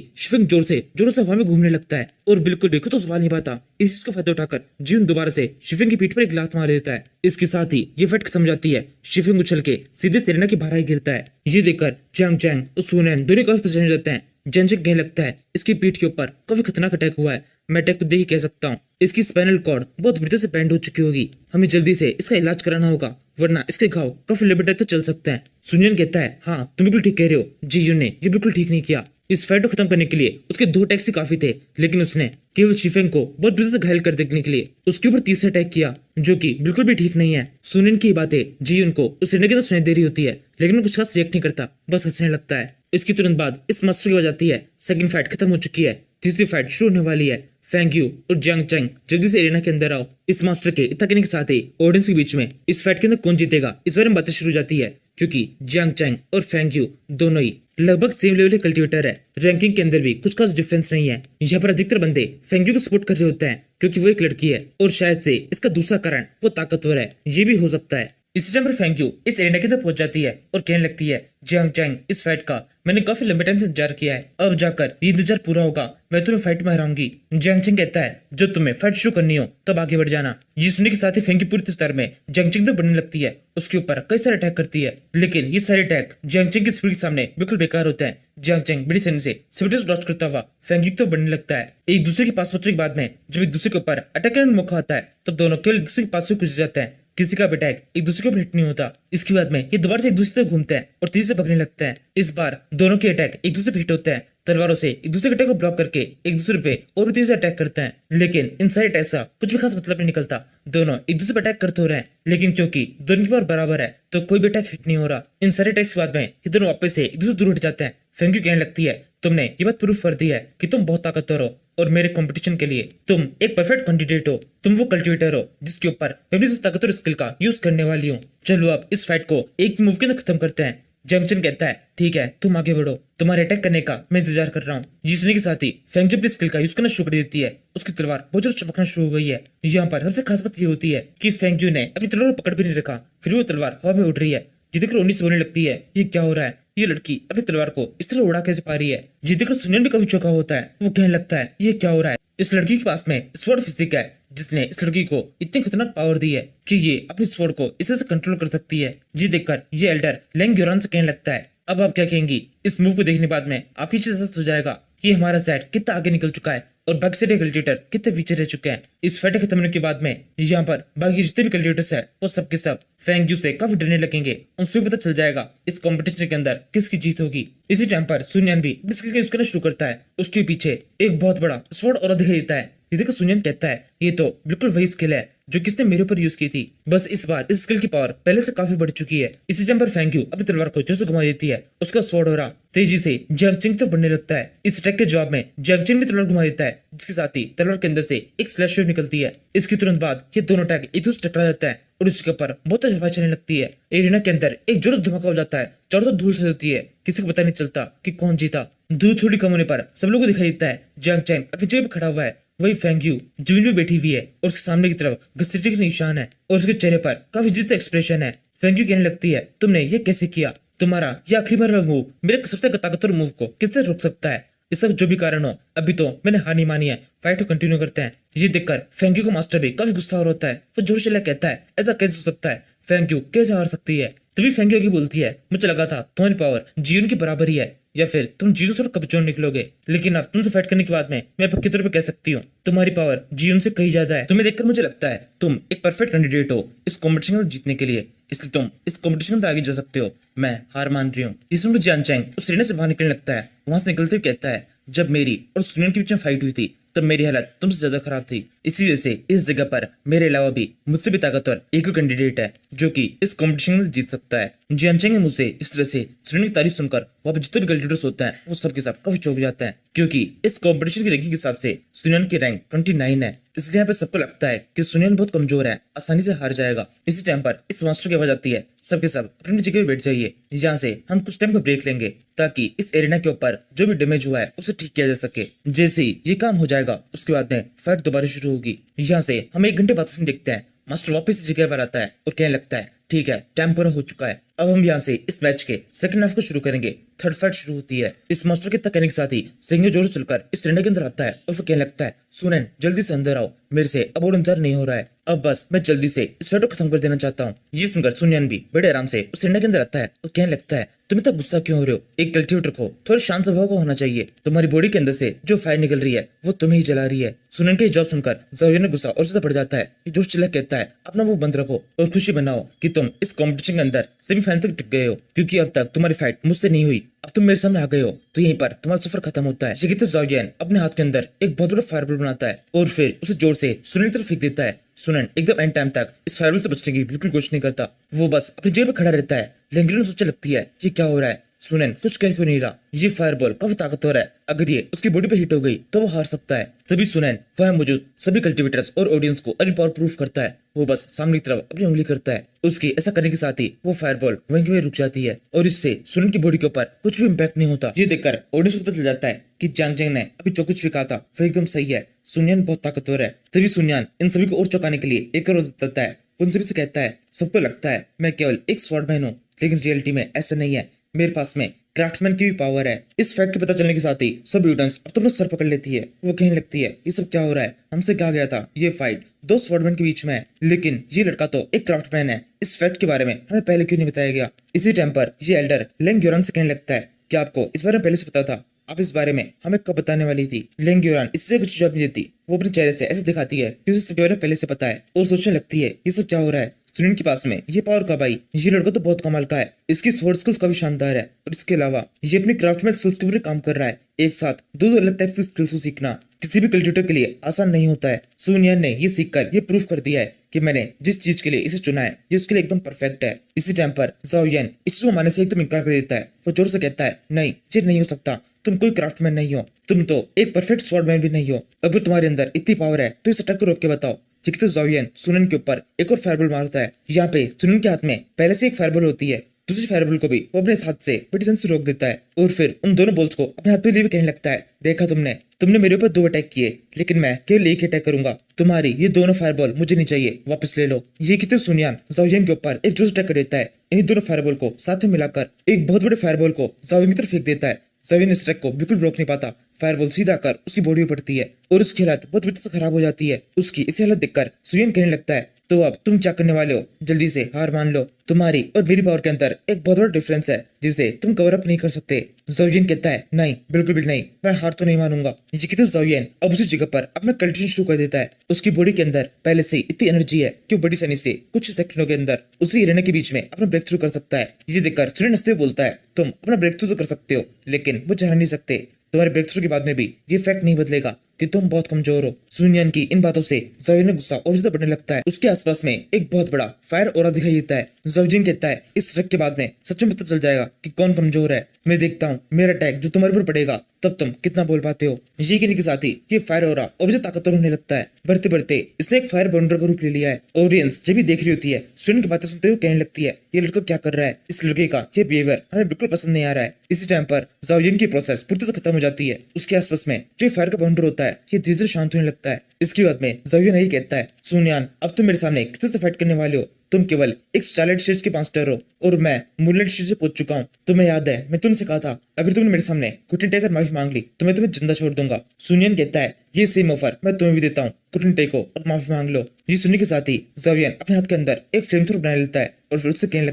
शिफेंग जोर से हवा में घूमने लगता है और बिल्कुल भी खुद तो संभाल नहीं पाता। इस चीज का फायदा उठाकर जियोन दोबारा से शिफेंग की पीठ पर एक लात मार देता है। इसके साथ ही ये फाइट खत्म हो जाती है। शिफेंग उछल के सीधे सेरेना की बाहर ही गिरता है। ये देखकर जियांग चैंग और सुनैन दोनों काफी परेशान हो जाते हैं। जियांग चैंग कहने लगता है इसकी पीठ के ऊपर काफी खतरनाक अटैक हुआ है, मैं अटैक को देख ही कह सकता हूँ। इसकी स्पाइनल कॉर्ड बहुत बुरी तरह से बैंड हो चुकी होगी, हमें जल्दी से इसका इलाज कराना होगा वरना इसके घाव काफी लंबे टाइम तक चल सकते हैं। सुनियन कहता है हाँ तुम बिल्कुल ठीक कह रहे हो। जियोन ने ये बिल्कुल ठीक नहीं किया। इस फाइट को खत्म करने के लिए उसके 2 अटैक्स ही काफी थे, लेकिन उसने केवल शिफेंग को बहुत बुरी तरह से घायल कर देने के लिए उसके ऊपर तीसरा अटैक किया, जो कि बिल्कुल भी ठीक नहीं है। सुनियन की बातें जियोन को उस की तो सुनाई दे रही होती है, लेकिन वो कुछ खास रिएक्ट नहीं करता, बस हंसने लगता है। इसके तुरंत बाद इस मास्टर की आवाज आती है सेकंड फाइट खत्म हो चुकी है, तीसरी फाइट शुरू होने वाली है। फेंग यू और जियांग चैंग जल्दी से एरेना के अंदर आओ। इस मास्टर के इतना कहने के साथ ही ऑडियंस के बीच में इस फाइट के अंदर कौन जीतेगा इस बारे में बातें शुरू हो जाती है, क्योंकि जियांग चैंग और फेंग यू दोनों ही लगभग सेम लेवल के कल्टिवेटर है। रैंकिंग के अंदर भी कुछ खास डिफरेंस नहीं है। यहाँ पर अधिकतर बंदे फेंग यू को सपोर्ट कर रहे होते हैं क्योंकि वो एक लड़की है और शायद से इसका दूसरा कारण वो ताकतवर है, ये भी हो सकता है। इसी टाइम पर फेंग यू इस एरेना के अंदर पहुंच जाती है और कहने लगती है जियांग चैंग इस फाइट का मैंने काफी लंबे टाइम से इंतजार किया है, अब जाकर ये इंतजार पूरा होगा, मैं तुम्हें फाइट में हराऊंगी। जियांग चैंग कहता है जब तुम्हें फाइट शुरू करनी हो तब आगे बढ़ जाना। ये सुनने के साथ ही फेंग यू पूरी तरह में जियांग चैंग तक बढ़ने लगती है, उसके ऊपर कई सारे अटैक करती है, लेकिन ये सारे अटैक जियांग चैंग की स्पीड के सामने बिल्कुल बेकार होते हैं। जियांग चैंग बड़ी सैन्य से स्पीड से डॉज करता हुआ फेंग यू तो बढ़ने लगता है। एक दूसरे के पास पहुंचने के बाद में जब एक दूसरे के ऊपर अटैक करने का मौका आता है तब दोनों केवल एक दूसरे के पास से गुजर जाते हैं, किसी का भी अटैक एक दूसरे के ऊपर हिट नहीं होता। इसके बाद में ये दोबारा से एक दूसरे तक घूमते हैं और तेजी से भगने लगते हैं। इस बार दोनों के अटैक एक दूसरे पे हिट होते हैं, तलवारों से एक दूसरे के अटैक को ब्लॉक करके एक दूसरे पे और भी तेजी से अटैक करते हैं, लेकिन इन सारे अटैक का कुछ भी खास मतलब नहीं निकलता। दोनों एक दूसरे पे अटैक करते हो रहे हैं, लेकिन क्योंकि दोनों की पावर बराबर है तो कोई भी अटैक हिट नहीं हो रहा। इन सारे अटैक्स के बाद में ये दोनों वापस से एक दूसरे दूर हट जाते हैं। फेंग यू कहने लगती है तुमने ये बात प्रूफ कर दी है कि तुम बहुत ताकतवर हो और मेरे कंपटीशन के लिए तुम एक परफेक्ट कैंडिडेट हो। तुम वो कल्टिवेटर हो जिसके ऊपर मैं अपनी ताकतवर स्किल का यूज करने वाली हूँ। चलो अब इस फाइट को एक मूव के अंदर खत्म करते हैं। जंक्शन कहता है ठीक है तुम आगे बढ़ो, तुम्हारे अटैक करने का मैं इंतजार कर रहा हूँ। ये सुनने के साथ ही फेंग यू अपनी स्किल का यूज करना शुरू कर देती है। उसकी तलवार बहुत जोर चमकना शुरू हो गई है। यहाँ पर सबसे खास बात ये होती है कि फेंग यू ने अपनी तलवार पकड़ भी नहीं रखा, फिर वो तलवार हवा में उड़ रही है। ये देखकर उन्नीस बोलने लगती है ये क्या हो रहा है, ये लड़की अपनी तलवार को इस तरह उड़ा कैसे पा रही है। ये देखकर सुनियन भी काफी चौंका होता है, वो कहने लगता है ये क्या हो रहा है। इस लड़की के पास में स्वॉर्ड फिजिक है जिसने इस लड़की को इतनी खतरनाक पावर दी है कि ये अपनी स्वॉर्ड को इस तरह से कंट्रोल कर सकती है। ये देखकर ये एल्डर लेंग योरान से कहने लगता है अब आप क्या कहेंगी। इस मूव को देखने के बाद में आपकी चीज हो जाएगा कि हमारा सेट कितना आगे निकल चुका है और बाकी सारे कल्टिवेटर कितने पीछे रह चुके हैं। इस फाइट खत्म होने के बाद में यहाँ पर बाकी जितने भी कल्टिवेटर्स है वो सब के सब फेंग यू से काफी डरने लगेंगे। उनसे भी पता चल जाएगा इस कंपटीशन के अंदर किसकी जीत होगी। इसी टाइम पर सुनियन भी स्किल का यूज करना शुरू करता है। उसके पीछे एक बहुत बड़ा स्वॉर्ड और दिखाई देता है। ये देखकर सुनियन कहता है ये तो बिल्कुल वही स्किल है जो किसने मेरे ऊपर यूज की थी, बस इस बार इस स्किल की पावर पहले से काफी बढ़ चुकी है। इसी टाइम पर फेंग यू अपनी तलवार को जोर से घुमा देती है। उसका स्वॉर्ड हो रहा तेजी से जियांग चैंग तक बढ़ने लगता है। इस अटैक के जवाब में जियांग चैंग भी तलवार घुमा देता है, जिसके साथ ही तलवार के अंदर से एक स्लैश वेव निकलती है। इसके तुरंत बाद ये दोनों अटैक एक दूसरे टकरा जाता है और उसके ऊपर बहुत तेज हवा चलने लगती है। एरिना के अंदर एक जोर धमाका हो जाता है, चारों तरफ धूल से होती है, किसी को पता नहीं चलता कि कौन जीता। धूल थोड़ी कम होने पर सब लोगों को दिखाई देता है जियांग चैंग अपनी जगह पर खड़ा हुआ है, वही फेंग यू जमीन पे बैठी हुई है और उसके सामने की तरफ घसीटने के निशान है और उसके चेहरे पर काफी जिद्द एक्सप्रेशन है। फेंग यू कहने लगती है तुमने ये कैसे किया, तुम्हारा ये आखिरी बार मूव मेरे सबसे ताकतवर मूव को किससे रोक सकता है। इसका जो भी कारण हो अभी तो मैंने हार नहीं मानी है, फाइट को कंटिन्यू करते हैं। ये देखकर फेंग यू को मास्टर भी काफी गुस्सा हो रहा होता है। वो जोर से कहता है ऐसा कैसे हो सकता है, फेंग यू कैसे हार सकती है। तभी फेंग यू बोलती है मुझे लगा था तुम्हारी पावर जियोन की बराबर ही है या फिर तुम जियोन से कमजोर निकलोगे, लेकिन अब तुमसे फाइट करने के बाद में मैं पक्के तौर पे कह सकती हूँ तुम्हारी पावर जियोन से कहीं ज्यादा है। तुम्हें देखकर मुझे लगता है तुम एक परफेक्ट कैंडिडेट हो इस कॉम्पिटिशन में जीतने के लिए, इसलिए तुम इस कॉम्पिटिशन में आगे जा सकते हो। मैं हार मान रही हूँ। इस जियांग चैंग उस रेना से बाहर निकलने लगता है। वहां से निकलते हुए कहता है जब मेरी और सुनियन के बीच में फाइट हुई थी तब मेरी हालत तुमसे ज्यादा खराब थी। इसी वजह से इस जगह पर मेरे अलावा भी मुझसे भी ताकतवर एक ही कैंडिडेट है जो कि इस कंपटीशन में जीत सकता है। जियानचेंग ने मुझसे इस तरह से सुनियन की तारीफ सुनकर वहाँ पे जितने भी ग्लैडिएटर्स होते हैं वो सब के सब काफी चौंक जाते हैं, क्योंकि इस कंपटीशन की रैंकिंग के हिसाब से सुनियन की रैंक 29 है। इसलिए यहाँ पे सबको लगता है कि सुनियन बहुत कमजोर है, आसानी से हार जाएगा। इसी टाइम पर इस मास्टर की आवाज आती है, सबके सब अपनी जगह पे बैठ जाइए, यहाँ से हम कुछ टाइम का ब्रेक लेंगे ताकि इस एरिना के ऊपर जो भी डैमेज हुआ है उसे ठीक किया जा सके। जैसे ही ये काम हो जाएगा उसके बाद में फाइट दोबारा शुरू होगी। यहाँ से हम 1 घंटे बाद देखते हैं मास्टर वापस इस जगह पर आता है और कहने लगता है ठीक है, टाइम पूरा हो चुका है, अब हम यहाँ से इस मैच के सेकंड हाफ को शुरू करेंगे। थर्ड फाइट शुरू होती है। इस मास्टर के तक कहने के साथ ही सिंह जोर से चलकर इस एरिना के अंदर आता है और फिर कहने लगता है सुनैन जल्दी से अंदर आओ, मेरे से अब और इंतजार नहीं हो रहा है, अब बस मैं जल्दी से इस फाइट को खत्म कर देना चाहता हूँ। ये सुनकर सुनैन भी बड़े आराम से उस एरिना के अंदर आता है और कहने लगता है तुम इतना गुस्सा क्यों हो रहे हो, एक कल्टिवेटर को थोड़ा शांत स्वभाव का होना चाहिए, तुम्हारी बॉडी के अंदर से जो फायर निकल रही है वो तुम्हें ही जला रही है। सुनैन के जवाब सुनकर ज़ाओ ने गुस्सा और ज्यादा बढ़ जाता है। जोश चिल्ला कहता है अपना मुंह बंद रखो और खुशी बनाओ कि तुम इस कॉम्पिटिशन के अंदर सेमीफाइनल तक टिक गए हो, क्योंकि अब तक तुम्हारी फाइट मुझसे नहीं हुई, अब तुम मेरे सामने आ गए हो तो यहीं पर तुम्हारा सफर खत्म होता है। ये कहते ज़ाओ अपने हाथ के अंदर एक बहुत बड़ा फायरबॉल बनाता है और फिर उसे जोर से सुनैन की तरफ फेंक देता है। सुनैन एकदम एंड टाइम तक इस फायरबॉल से बचने की बिल्कुल कोशिश नहीं करता, वो बस अपनी जगह पर खड़ा रहता है। लेंग्रिन सोचने लगती है ये क्या हो रहा है, सुनैन कुछ कर क्यों नहीं रहा, ये फायरबॉल काफी ताकतवर है, अगर ये उसकी बॉडी पे हिट हो गई तो वो हार सकता है। तभी सुनैन वहां मौजूद सभी कल्टिवेटर्स और ऑडियंस को अपनी पावर प्रूफ करता है। वो बस सामने की तरफ अपनी उंगली करता है, उसके ऐसा करने के साथ ही वो फायरबॉल वहीं के वहीं रुक जाती है और इससे सुनैन की बॉडी के ऊपर कुछ भी इम्पैक्ट नहीं होता। ये देखकर ऑडियंस को पता चल जाता है कि जियांगजेंग ने अभी जो कुछ भी कहा था वो एकदम सही है, सुनैन बहुत ताकतवर है। तभी सुनैन इन सभी को और चौंकाने के लिए एक और बताता है, उन सभी से कहता है सबको लगता है मैं केवल एक स्वॉर्डमैन हूँ, लेकिन रियलिटी में ऐसा नहीं है, मेरे पास में क्राफ्टमैन की भी पावर है। इस फैक्ट के पता चलने के साथ ही सब ऑडियंस अब तो अपना सर पकड़ लेती है, वो कहने लगती है ये सब क्या हो रहा है, हमसे कहा गया था ये फाइट 2 स्वॉर्डमैन के बीच में है, लेकिन ये लड़का तो एक क्राफ्टमैन है, इस फैक्ट के बारे में हमें पहले क्यों नहीं बताया गया। इसी टाइम पर ये एल्डर लेंग योरान से कहने लगता है कि आपको इस बारे में पहले से पता था, आप इस बारे में हमें कब बताने वाली थी। लेंग योरान इससे कुछ जवाब नहीं देती, वो अपने चेहरे से ऐसे दिखाती है कि उसे इसके बारे में पहले से पता है और सोचने लगती है ये सब क्या हो रहा है, सुनिन के पास में ये पावर कब आई, ये लड़का तो बहुत कमाल का है, इसकी स्वॉर्ड स्किल्स काफी शानदार है और इसके अलावा ये अपनी क्राफ्टमैन स्किल्स के ऊपर काम कर रहा है। एक साथ दो अलग टाइप की स्किल्स को सीखना किसी भी कल्टिवेटर के लिए आसान नहीं होता है। सुनियन ने ये सीखकर ये प्रूफ कर दिया है कि मैंने जिस चीज के लिए इसे चुना है ये उसके लिए एकदम परफेक्ट है। इसी टाइम पर ज़ाओ यान इस चीज को मानने से एकदम इनकार कर देता है, वो जोर से कहता है नहीं ये नहीं हो सकता, तुम कोई क्राफ्टमैन नहीं हो, तुम तो एक परफेक्ट स्वॉर्डमैन भी नहीं हो, अगर तुम्हारे अंदर इतनी पावर है तो इस अटैक को रोक के बताओ। तो ज़ाओ यान सुनन के ऊपर एक और फायरबॉल मारता है। यहाँ पे सुनन के हाथ में पहले से एक फायरबॉल होती है, दूसरी फायरबॉल को भी वो अपने हाथ से पिटिशन से रोक देता है और फिर उन दोनों बॉल्स को अपने हाथ में लिए कहने लगता है देखा तुमने मेरे ऊपर 2 अटैक किए, लेकिन मैं केवल एक अटैक करूंगा, तुम्हारी ये दोनों फायरबॉल मुझे नहीं चाहिए, वापस ले लो। ये कहते सुनियान ज़ाओ यान के ऊपर एक जोश अटैक कर देता है, इन दोनों फायरबॉल को साथ में मिलाकर एक बहुत बड़े फायरबॉल को ज़ाओ यान की तरफ फेंक देता है। ज़ाओ यान इस अटैक को बिल्कुल रोक नहीं पाता, फायरबॉल सीधा कर उसकी बॉडी में पड़ती है और उसकी हालत बहुत बुरी तरह से खराब हो जाती है। उसकी इसी हालत देखकर सुनियन कहने लगता है तो अब तुम क्या करने वाले हो, जल्दी से हार मान लो, तुम्हारी और मेरी पावर के अंदर एक बहुत बड़ा डिफरेंस है जिसे तुम कवर अप नहीं कर सकते। ज़ाओ यान कहता है नहीं बिल्कुल भी नहीं, मैं हार तो नहीं मानूंगा। ये कहते ज़ाओ यान अब उसी जगह पर अपना कल्टिवेशन शुरू कर देता है। उसकी बॉडी के अंदर पहले से इतनी एनर्जी है कि वो बड़ी आसानी से कुछ सेकंडों के अंदर उसी एरिना के बीच में अपना ब्रेक थ्रू कर सकता है। ये देखकर सुनियन हंसते हुए बोलता है तुम अपना ब्रेक थ्रू तो कर सकते हो, लेकिन मुझे हरा नहीं सकते, तुम्हारे ब्रेक थ्रू के बाद में भी ये फैक्ट नहीं बदलेगा कि तुम बहुत कमजोर हो। सुनियन की इन बातों से ज़ाओ यान गुस्सा और ज्यादा बढ़ने लगता है। उसके आसपास में एक बहुत बड़ा फायर ऑरा दिखाई देता है। ज़ाओ यान कहता है इस ट्रक के बाद में सच में पता चल जाएगा कि कौन कमजोर है, मैं देखता हूँ मेरा अटैक जो तुम्हारे ऊपर पड़ेगा तब तुम कितना बोल पाते हो। ये कहने के साथ ही ये फायर ऑरा और भी ताकतवर होने लगता है। बढ़ते बढ़ते इसने एक फायर बाउंडर का रूप ले लिया है। ऑडियंस जब भी देख रही होती है सुनियन की बातें सुनते हुए कहने लगती है ये लड़का क्या कर रहा है, इस लड़के का ये बिहेवियर हमें बिल्कुल पसंद नहीं आ रहा है। इसी टाइम पर ज़ाओ यान की प्रोसेस पूरी तरह से खत्म हो जाती है। उसके आसपास में जो फायर का बाउंडर होता है ये धीरे धीरे शांत होने लगता है। इसके बाद में ज़ाओ यान यही कहता है सुनियन अब तुम मेरे सामने किस से फाइट करने वाले हो, तुम केवल एक स्टारलाइट स्टेज के मास्टर हो और मैं मूनलाइट स्टेज से पहुंच चुका हूँ। तुम्हें याद है मैं तुमसे कहा था अगर तुमने मेरे सामने घुटने टेकर माफी मांग ली तो मैं तुम्हें जिंदा छोड़ दूंगा। सुनियन कहता है ये सेम ऑफर मैं तुम्हें भी देता हूँ, घुटने टेको और माफी मांग लो। ये सुनने के साथ ही ज़ाओ यान अपने हाथ के अंदर एक फ्लेम थ्रो बना लेता है और फिर उससे कहने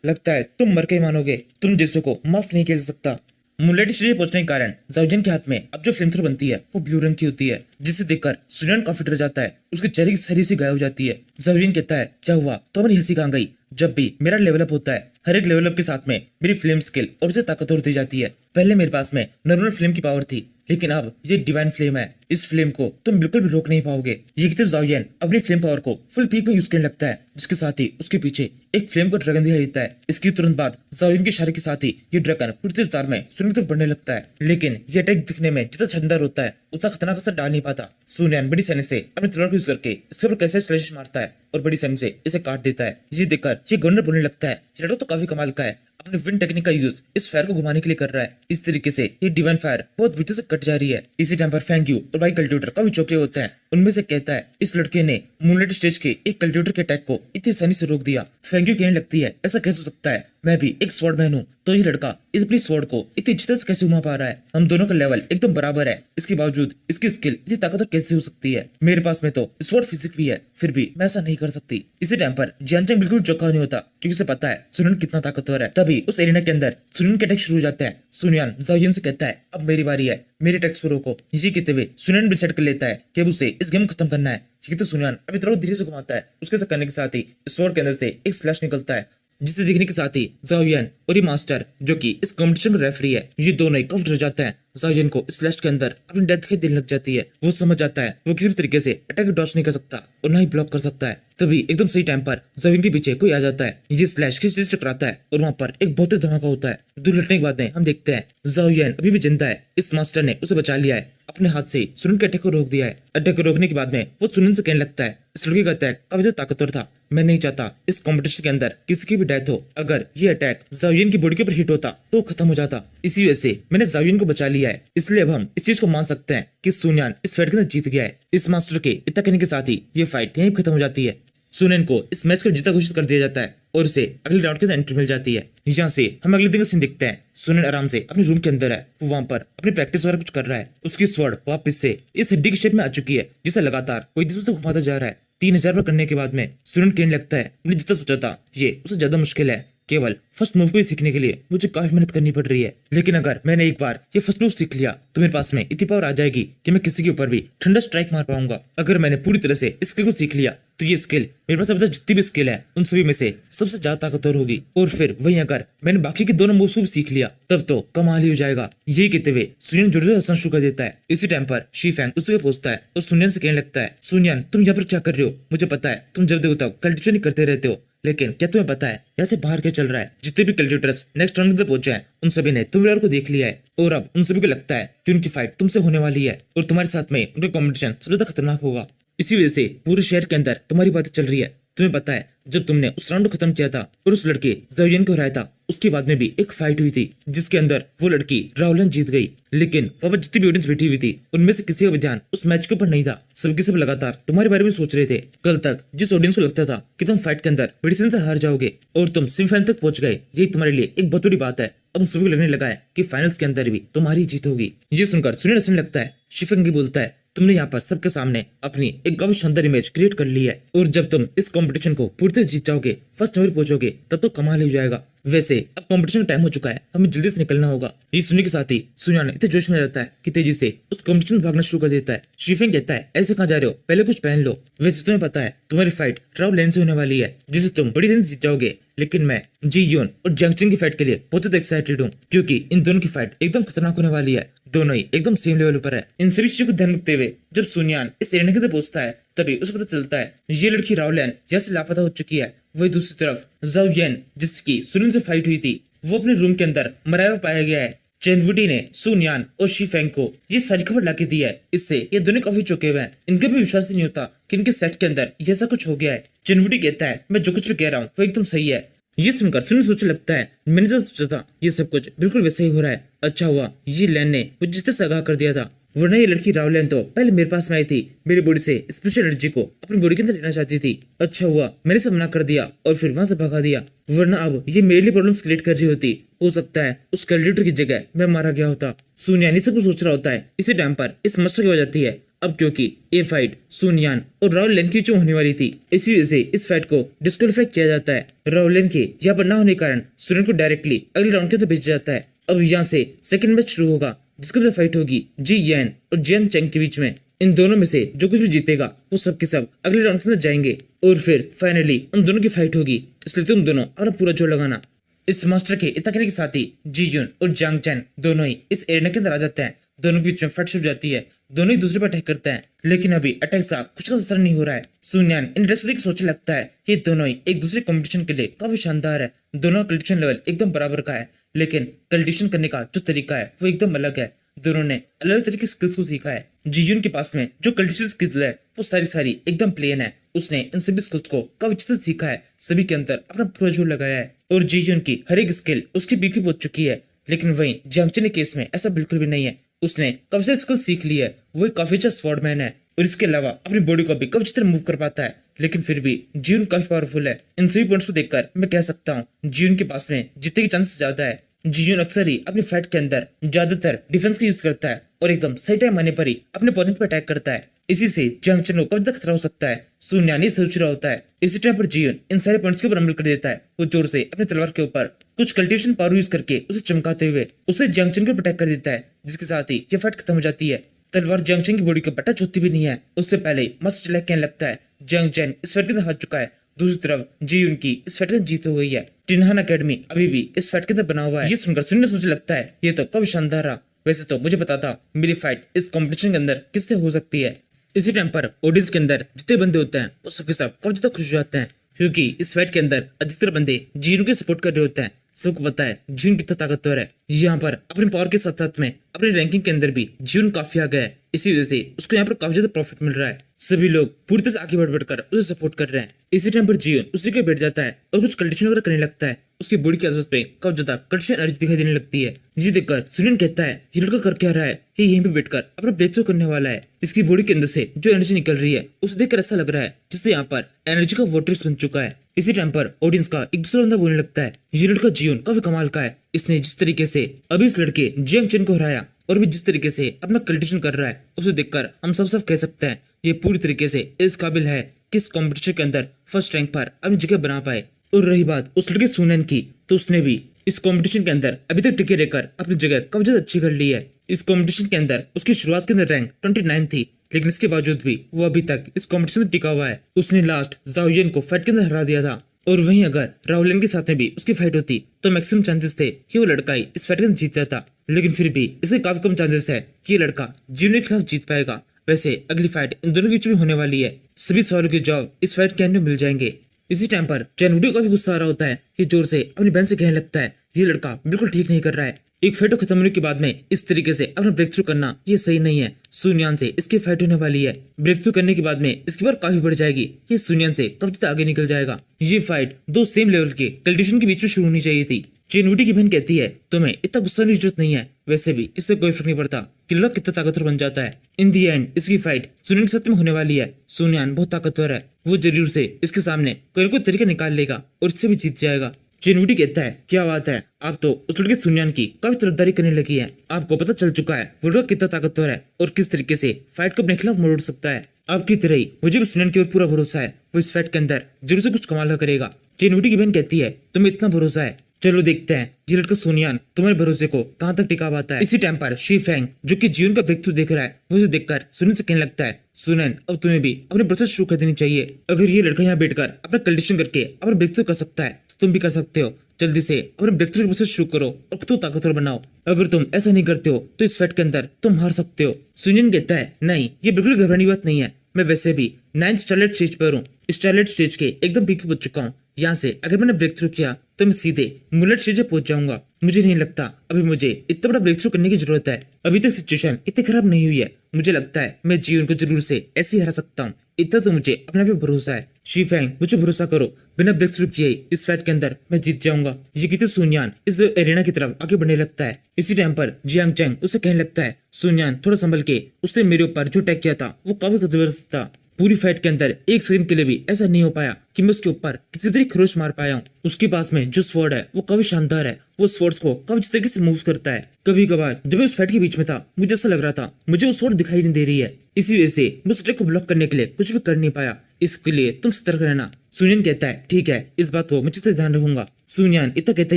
लगता है तुम मर के ही मानोगे, तुम जैसों को माफ नहीं किया जा सकता। मूनलाइट स्टेज पहुंचने के कारण ज़ाओ यान के हाथ में अब जो फ्लेम थ्रो बनती है वो ब्लू रंग की होती है, जिसे देखकर सुनियन काफी डर जाता है, उसके चेहरे की सारी सी गायब हो जाती है। ज़ाओ यान कहता है क्या हुआ, तो हमारी हंसी कहाँ गई, जब भी मेरा लेवल अप होता है हर एक लेवल अप के साथ में मेरी फ्लेम स्किल और से ताकतवर होती जाती है। पहले मेरे पास में नॉर्मल फ्लेम की पावर थी, लेकिन अब ये डिवाइन फ्लेम है, इस फ्लेम को तुम बिल्कुल भी रोक नहीं पाओगे। ये तरफ ज़ाओ यान अपनी फ्लेम पावर को फुल पीक में यूज करने लगता है, जिसके साथ ही उसके पीछे एक फ्लेम का ड्रैगन दिखाई देता है। इसके तुरंत बाद ज़ाओ यान के इशारे के साथ ही ये ड्रैगन पूरी रफ्तार में सुनियन की तरफ बढ़ने लगता है। लेकिन ये अटैक दिखने में जितना शानदार होता है उतना खतरनाक असर डाल नहीं पाता। सुनियन बड़ी सैनिक से अपनी तलवार को यूज करके इसके ऊपर कैसे स्लैश मारता है और बड़ी सैनिक से इसे काट देता है। ये देखकर ये गवर्नर बोलने लगता है, ये लड़का तो काफी कमाल का है, अपने विंड टेक्निक का यूज इस फायर को घुमाने के लिए कर रहा है। इस तरीके से ये डिवाइन फायर बहुत भीतर से कट जा रही है। इसी टाइम पर फैंग यू और भाई कल्टिवेटर काफी चौके होते हैं। उनमें से कहता है, इस लड़के ने मूनलाइट स्टेज के एक कल्टिवेटर के अटैक को इतनी आसानी से रोक दिया। फैंग यू कहने लगती है, ऐसा कैसे हो सकता है, मैं भी एक स्वॉर्ड मैन हूँ, तो ये लड़का इस अपनी स्वॉर्ड को इतनी अच्छी तरह से कैसे घुमा पा रहा है। हम दोनों का लेवल एकदम बराबर है, इसके बावजूद इसकी स्किल इतनी ताकतवर कैसे हो सकती है। मेरे पास में तो स्वॉर्ड फिजिक भी है, फिर भी मैं ऐसा नहीं कर सकती। इसी टाइम पर जियानचैंग बिल्कुल चौंका नहीं होता, क्योंकि उसे पता है सुनियन कितना ताकतवर है। तभी उस एरिना के अंदर सुनियन का अटैक शुरू हो जाता है। सुनियन ज़ाओ यान से कहता है, अब मेरी बारी है, मेरे अटैक्स को रोको। इसी कहते हुए सुनियन डिसाइड कर लेता है कि अब उसे इस गेम को खत्म करना है। तो सुनियन अभी थोड़ा धीरे से घुमाता है, उसके साथ करने के साथ ही स्वॉर्ड के अंदर से एक स्लैश निकलता है, जिसे देखने के साथ ही ज़ाओ यान और ये मास्टर जो कि इस कॉम्पिटिशन का रेफरी है, ये दोनों ही काफी डर जाते हैं। ज़ाओ यान को इस स्लैश के अंदर अपनी डेथ दिखाई देने लग जाती है। वो समझ जाता है वो किसी भी तरीके से अटैक डॉच नहीं कर सकता और ना ही ब्लॉक कर सकता है। तभी एकदम सही टाइम पर ज़ाओ यान के पीछे कोई आ जाता है। ये स्लैश किसी चीज से टकराता है और वहाँ पर एक बहुत ही धमाका होता है। दूर लटने के बाद में हम देखते हैं ज़ाओ यान अभी भी जिंदा है। इस मास्टर ने उसे बचा लिया है, अपने हाथ से सुनियन के अटैक को रोक दिया है। अटैक को रोकने के बाद में वो सुनियन से कहने लगता है, इस लड़के का अटैक काफी ज्यादा ताकतवर था, मैं नहीं चाहता इस कंपटीशन के अंदर किसी की भी डेथ हो। अगर ये अटैक ज़ाओ यान की बॉडी के ऊपर हिट होता तो खत्म हो जाता। इसी वजह से मैंने ज़ाओ यान को बचा लिया है, इसलिए अब हम इस चीज को मान सकते हैं कि सुनियन इस फाइट के अंदर जीत गया है। इस मास्टर के इतना कहने के साथ ही ये फाइट यहीं खत्म हो जाती है। सुनियन को इस मैच का जीता घोषित कर दिया जाता है और उसे अगले राउंड के अंदर एंट्री मिल जाती है। यहाँ से हम अगले दिन का सीन देखते हैं। सुनियन आराम से अपने रूम के अंदर है, वो वहाँ पर अपनी प्रैक्टिस वगैरह कुछ कर रहा है। उसकी स्वॉर्ड वापस से इस हड्डी की शेप में आ चुकी है, जिसे लगातार कोई दिनों से घुमाता जा रहा है। 3000 बार करने के बाद में सुनियन कहने लगता है, मैंने जितना सोचा था ये उससे ज्यादा मुश्किल है, केवल फर्स्ट मूव को ही सीखने के लिए मुझे काफी मेहनत करनी पड़ रही है। लेकिन अगर मैंने एक बार ये फर्स्ट मूव सीख लिया तो मेरे पास में इतनी पावर आ जाएगी कि मैं किसी के ऊपर भी ठंडा स्ट्राइक मार पाऊंगा। अगर मैंने पूरी तरह से इस स्किल को सीख लिया तो ये स्किल मेरे पास अभी तक जितनी भी स्किल है उन सभी में से सबसे ज्यादा ताकतवर होगी। और फिर वहीं अगर मैंने बाकी के दोनों मूव्स को भी सीख लिया तब तो कमाल ही हो जाएगा। यही कहते हुए सुनियन जोर से हंसना शुरू कर देता है। इसी टाइम पर शी फैंग उसके पहुंचता है और सुनियन से कहने लगता है, सुनियन तुम यहाँ पर क्या कर रहे हो, मुझे पता है तुम जब देखो तब कल्टिवेशन ही करते रहते हो, लेकिन क्या तुम्हें पता है यहाँ से बाहर क्या चल रहा है। जितने भी कल्टिवेटर्स नेक्स्ट राउंड तक पहुंचे हैं उन सभी ने तुम्हारे को देख लिया है और अब उन सभी को लगता है कि उनकी फाइट तुमसे होने वाली है और तुम्हारे साथ में उनका कॉम्पिटिशन सबसे ज्यादा खतरनाक होगा। इसी वजह से पूरे शहर के अंदर तुम्हारी बातें चल रही है। तुम्हें पता है जब तुमने उस राउंड को खत्म किया था और उस लड़के ज़ाओ यान को हराया था, उसके बाद में भी एक फाइट हुई थी जिसके अंदर वो लड़की रावलन जीत गई। लेकिन वहां पर जितनी भी ऑडियंस बैठी हुई थी उनमें से किसी का भी ध्यान उस मैच के ऊपर नहीं था। सबके सब लगातार तुम्हारे बारे में सोच रहे थे। कल तक जिस ऑडियंस को लगता था कि तुम फाइट के अंदर बड़ी से हार जाओगे और तुम सेमीफाइनल तक पहुंच गए, यही तुम्हारे लिए एक बहुत बड़ी बात है। अब उन सभी को लगने लगा है कि फाइनल्स के अंदर भी तुम्हारी जीत होगी। ये सुनकर सुनियन हंसने लगता है। शिफंगी बोलता है, तुमने यहाँ पर सबके सामने अपनी एक काफी शानदार इमेज क्रिएट कर ली है और जब तुम इस कंपटीशन को पूरी तरह जीत जाओगे, फर्स्ट नंबर पहुंचोगे, तब तो कमाल हो जाएगा। वैसे अब कंपटीशन का टाइम हो चुका है, हमें जल्दी से निकलना होगा। ये सुनने के साथ ही सुनियन इतने जोश में आ जाता है कि तेजी से उस कंपटीशन में भागना शुरू कर देता है। शिफेंग कहता है, ऐसे कहाँ जा रहे हो, पहले कुछ पहन लो। वैसे तुम्हें पता है तुम्हारी फाइट राव लेन से होने वाली है, जिसे तुम बड़ी जल्दी जीत जाओगे, लेकिन मैं जी यून और जंगचन की फाइट के लिए बहुत ज्यादा एक्साइटेड हूँ, क्योंकि इन दोनों की फाइट एकदम खतरनाक होने वाली है। दोनों ही एकदम सेम लेवल पर है। इन सभी चीजों को ध्यान रखते हुए जब सुनियन इस एरिना के अंदर पहुंचता है तभी उसे पता चलता है ये लड़की रावलन यहाँ से लापता हो चुकी है। वही दूसरी तरफ ज़ाओ यान जिसकी सुनियन से फाइट हुई थी वो अपने रूम के अंदर मराया हुआ पाया गया है। चेनवुडी ने सुनियन और शीफेंग को ये सारी खबर लाके दी है। इससे ये दोनों काफी चौंके हुए हैं। इनका भी विश्वास नहीं होता कि इनके सेट के अंदर ऐसा कुछ हो गया है। चेनवुडी कहता है, मैं जो कुछ भी कह रहा हूँ वो एकदम सही है। ये सुनकर सुनियन सोचने लगता है, मैंने जो सोचा था ये सब कुछ बिल्कुल वैसे ही हो रहा है। अच्छा हुआ ये लैन ने मुझे जिस तरह से आगाह कर दिया था, वरना ये लड़की रावलन तो पहले मेरे पास में आई थी, मेरी बॉडी से स्पेशल एनर्जी को अपनी बॉडी के अंदर लेना चाहती थी। अच्छा हुआ मैंने सब मना कर दिया और फिर वहां से भगा दिया, वरना अब ये मेरे लिए प्रॉब्लम्स क्रिएट कर रही होती। हो सकता है उस कैलकुलेटर की जगह मैं मारा गया होता। सुनियन सब कुछ सोच रहा होता है। इसी टाइम पर इस मस्टर की हो जाती है। अब क्योंकि ये फाइट सुनियन और रावलन के बीच में होने वाली थी, इसी वजह से इस फाइट को डिस्क्वालीफाई किया जाता है। रावलन के यहाँ पर ना होने के कारण सुनियन को डायरेक्टली अगले राउंड के अंदर भेजा जाता है। अब यहाँ से सेकंड मैच शुरू होगा जिसके अंदर फाइट होगी जी यान और जियान चैंग के बीच में। इन दोनों में से जो कुछ भी जीतेगा वो सब के सब अगले राउंड के अंदर जाएंगे और फिर फाइनली उन दोनों की फाइट होगी। इसलिए तुम दोनों अपना पूरा जोर लगाना। इस मास्टर के इतना कहने के साथ ही जी यून और जांग चैन दोनों ही इस एरिना के अंदर आ जाते हैं। दोनों के बीच में फाइट शुरू हो जाती है। दोनों एक दूसरे पर अटैक करते हैं, लेकिन अभी अटैक से कुछ का असर नहीं हो रहा है। सुनियान इन अटैक से देख सोचने लगता है ये दोनों ही एक दूसरे कंपटीशन के लिए काफी शानदार है। दोनों का कल्टीवेशन लेवल एकदम बराबर का है, लेकिन कल्टीवेशन करने का जो तरीका है वो एकदम अलग है। दोनों ने अलग अलग तरीके के स्किल्स को सीखा है। जीयून के पास में जो कल्टीवेशन स्किल है वो सारी एकदम प्लेन है। उसने इन सभी स्किल्स को काफी अच्छे से सीखा है, सभी के अंदर अपना पूरा जोर लगाया है और जीयून की हर एक स्किल उसकी बीपी पहुंच चुकी है। लेकिन वहीं जियांग चेन के केस में ऐसा बिल्कुल भी नहीं है। उसने काफी सारी स्किल सीख ली है, वो एक काफी अच्छा स्वॉर्डमैन है और इसके अलावा अपनी बॉडी को भी काफी अच्छी तरह मूव कर पाता है। लेकिन फिर भी जीयून काफी पावरफुल है। इन सभी पॉइंट्स को देखकर मैं कह सकता हूँ जीयून के पास में जीतने के चांसेस ज्यादा है। जीयून अक्सर ही अपनी फाइट के अंदर ज्यादातर डिफेंस का यूज करता है और एकदम सही टाइम आने पर ही अपने ओपोनेंट पर अटैक करता है। इसी से जियांग चेन को कब तक खतरा हो सकता है सुनियान ये सोच रहा होता है। इसी टाइम पर जीयून इन सारे पॉइंट्स के ऊपर अमल कर देता है। वो जोर से अपने तलवार के ऊपर कुछ कल्टीवेशन पावर यूज करके उसे चमकाते हुए उसे जियांग चेन को अटैक कर देता है, जिसके साथ ही ये फाइट खत्म हो जाती है। तलवार जियांग चेन की बॉडी को टच होती भी नहीं है। उससे पहले ही मस्त चला कहने लगता है जियांग चेन इस फाइट के अंदर हार चुका है। दूसरी तरफ जीयून की इस फाइट के अंदर जीत हो गई है। टिनहान अकेडमी अभी भी इस फाइट के अंदर बना हुआ है। ये सुनकर सुनने सोचने लगता है ये तो काफी शानदार रहा। वैसे तो मुझे पता था मेरी फाइट इस कंपटीशन के अंदर किससे हो सकती है। इसी टाइम पर ऑडियंस के अंदर जितने बंदे होते हैं वो सबके सब काफी ज्यादा खुश हो जाते हैं, क्योंकि इस फाइट के अंदर अधिकतर बंदे जीयून के सपोर्ट कर रहे होते हैं। सबको पता है जीयून कितना ताकतवर है। यहाँ पर अपने पावर के साथ साथ में अपने रैंकिंग के अंदर भी जीयून काफी आगे है। इसी वजह से उसको यहाँ पर काफी ज्यादा प्रॉफिट मिल रहा है। सभी लोग पूरी तरह से आगे बढ़कर उसे सपोर्ट कर रहे हैं। इसी टाइम पर जीयून उसी के बैठ जाता है और कुछ कल्टीवेशन वगैरह करने लगता है। उसकी बॉडी के आसपास पे काफी ज्यादा कल्टीवेशन एनर्जी दिखाई देने लगती है। ये देखकर सुनियन कहता है ये लड़का कर क्या रहा है, ये यहीं पे बैठकर अपना ब्रेक थ्रू करने वाला है। इसकी बॉडी के अंदर से जो एनर्जी निकल रही है उसे देखकर ऐसा लग रहा है जिससे यहाँ पर एनर्जी का वोटर्स बन चुका है। इसी टाइम पर ऑडियंस का एक दूसरा बंदा बोलने लगता है ये लड़का जीयून काफी कमाल का है। इसने जिस तरीके से अभी इस लड़के जियांग चेन को हराया और भी जिस तरीके से अपना कल्टीवेशन कर रहा है उसे देखकर हम सब कह सकते हैं ये पूरी तरीके से इस काबिल है कि इस कॉम्पिटिशन के अंदर फर्स्ट रैंक पर अपनी जगह बना पाए। और रही बात उस लड़के सुनैन की, तो उसने भी इस कंपटीशन के अंदर अभी तक टिके रहकर अपनी जगह काफी ज्यादा अच्छी कर ली है। इस कंपटीशन के अंदर उसकी शुरुआत के अंदर रैंक 29 थी, लेकिन इसके बावजूद भी वो अभी तक इस कंपटीशन में टिका हुआ है। उसने लास्ट जाओयन को फाइट के अंदर हरा दिया था और वहीं अगर राहुलन के साथ में भी उसकी फाइट होती तो मैक्सिमम चांसेस थे कि वो लड़का ही इस फाइट के अंदर जीत जाता। लेकिन फिर भी इसके काफी कम चांसेस है कि ये लड़का जीवन के खिलाफ जीत पाएगा। वैसे अगली फाइट इन दोनों के बीच में होने वाली है। सभी सवालों के जवाब इस फाइट के एंड में मिल जाएंगे। इसी टाइम पर चैनवुडी काफी गुस्सा आ रहा होता है। ये जोर से अपनी बहन से कहने लगता है ये लड़का बिल्कुल ठीक नहीं कर रहा है। एक फाइट खत्म होने के बाद में इस तरीके से अपना ब्रेक थ्रू करना ये सही नहीं है। सुनियान से इसकी फाइट होने वाली है। ब्रेक थ्रू करने के बाद में इसकी बार काफी बढ़ जाएगी। ये सुनियान से काफी ज्यादा आगे निकल जाएगा। ये फाइट दो सेम लेवल के कल्टीवेशन के बीच में शुरू होनी चाहिए थी। चैनवुडी की बहन कहती है तुम्हें इतना गुस्सा नहीं जरूरत नहीं है। वैसे भी इससे कोई फर्क नहीं पड़ता कि लड़का कितना ताकतवर बन जाता है। इन दी एंड इसकी फाइट सुनियान के साथ में होने वाली है। सुनियान बहुत ताकतवर है, वो जरूर से इसके सामने कोई ना कोई तरीका निकाल लेगा और इससे भी जीत जाएगा। चैनवुडी कहता है क्या बात है, आप तो उस लड़के सुनियान की काफी तरफदारी करने लगी है। आपको पता चल चुका है वो लड़का कितना ताकतवर है और किस तरीके से फाइट को अपने खिलाफ मोड़ सकता है। आपकी तरह ही मुझे भी सुनियान की ओर पूरा भरोसा है, वो इस फाइट के अंदर जरूर से कुछ कमाल करेगा। चैनवुडी की बहन कहती है तुम्हें इतना भरोसा है, चलो देखते हैं ये लड़का सुनियान तुम्हारे भरोसे को कहाँ तक टिका पाता है। इसी टाइम पर शी फेंग जो कि जीवन का ब्रेक थ्रू देख रहा है वो इसे देखकर सुनियन से कहने लगता है सुनैन अब तुम्हें भी अपने प्रोसेस शुरू कर देनी चाहिए। अगर ये लड़का यहाँ बैठकर अपना कल्टीवेशन करके अपना ब्रेक थ्रू कर सकता है तो तुम भी कर सकते हो। जल्दी से अपने ब्रेक थ्रू प्रोसेस शुरू करो और खुद को ताकतवर बनाओ। अगर तुम ऐसा नहीं करते हो तो इस फाइट के अंदर तुम हार सकते हो। सुनियन कहता है नहीं ये बिल्कुल घबराने की बात नहीं है, मैं वैसे भी 9th स्टारलाइट स्टेज पर हूँ। स्टारलाइट स्टेज के एकदम पीक पे पहुंच चुका हूँ। यहाँ से अगर मैंने ब्रेक थ्रू किया तो मैं सीधे मूनलाइट स्टेज पे पहुंच जाऊंगा। मुझे नहीं लगता अभी मुझे इतना बड़ा ब्रेक थ्रू करने की जरूरत है। अभी तक सिचुएशन इतनी खराब नहीं हुई है, मुझे लगता है मैं जीवन को जरूर से ऐसे ही हरा सकता हूँ। इतना तो मुझे अपने पे भरोसा है। शी फेंग मुझे भरोसा करो, बिना ब्रेक थ्रू किए इस फाइट के अंदर मैं जीत जाऊंगा। ये कहते सुनियान इस एरेना की तरफ आगे बढ़ने लगता है। इसी टाइम पर जियांग चेंग उसे कहने लगता है सुनियान थोड़ा संभल के, उसने मेरे ऊपर जो अटैक किया था वो काफी जबरदस्त था। पूरी फाइट के अंदर एक सेकंड के लिए भी ऐसा नहीं हो पाया कि मैं उसके ऊपर किसी तरीके खरोच मार पाया हूँ। उसके पास में जो स्वॉर्ड है वो काफी शानदार है, वो स्वॉर्ड्स को काफी अच्छे तरीके से मूव करता है। कभी कभार जब मैं उस फाइट के बीच में था मुझे ऐसा लग रहा था मुझे वो स्वॉर्ड दिखाई नहीं दे रही है। इसी वजह से मैं उस अटैक को ब्लॉक करने के लिए कुछ भी कर नहीं पाया। इसके लिए तुम सतर्क रहना। सुनियन कहता है ठीक है, इस बात को मैं अच्छे से ध्यान रखूंगा। सुनियान इतना कहता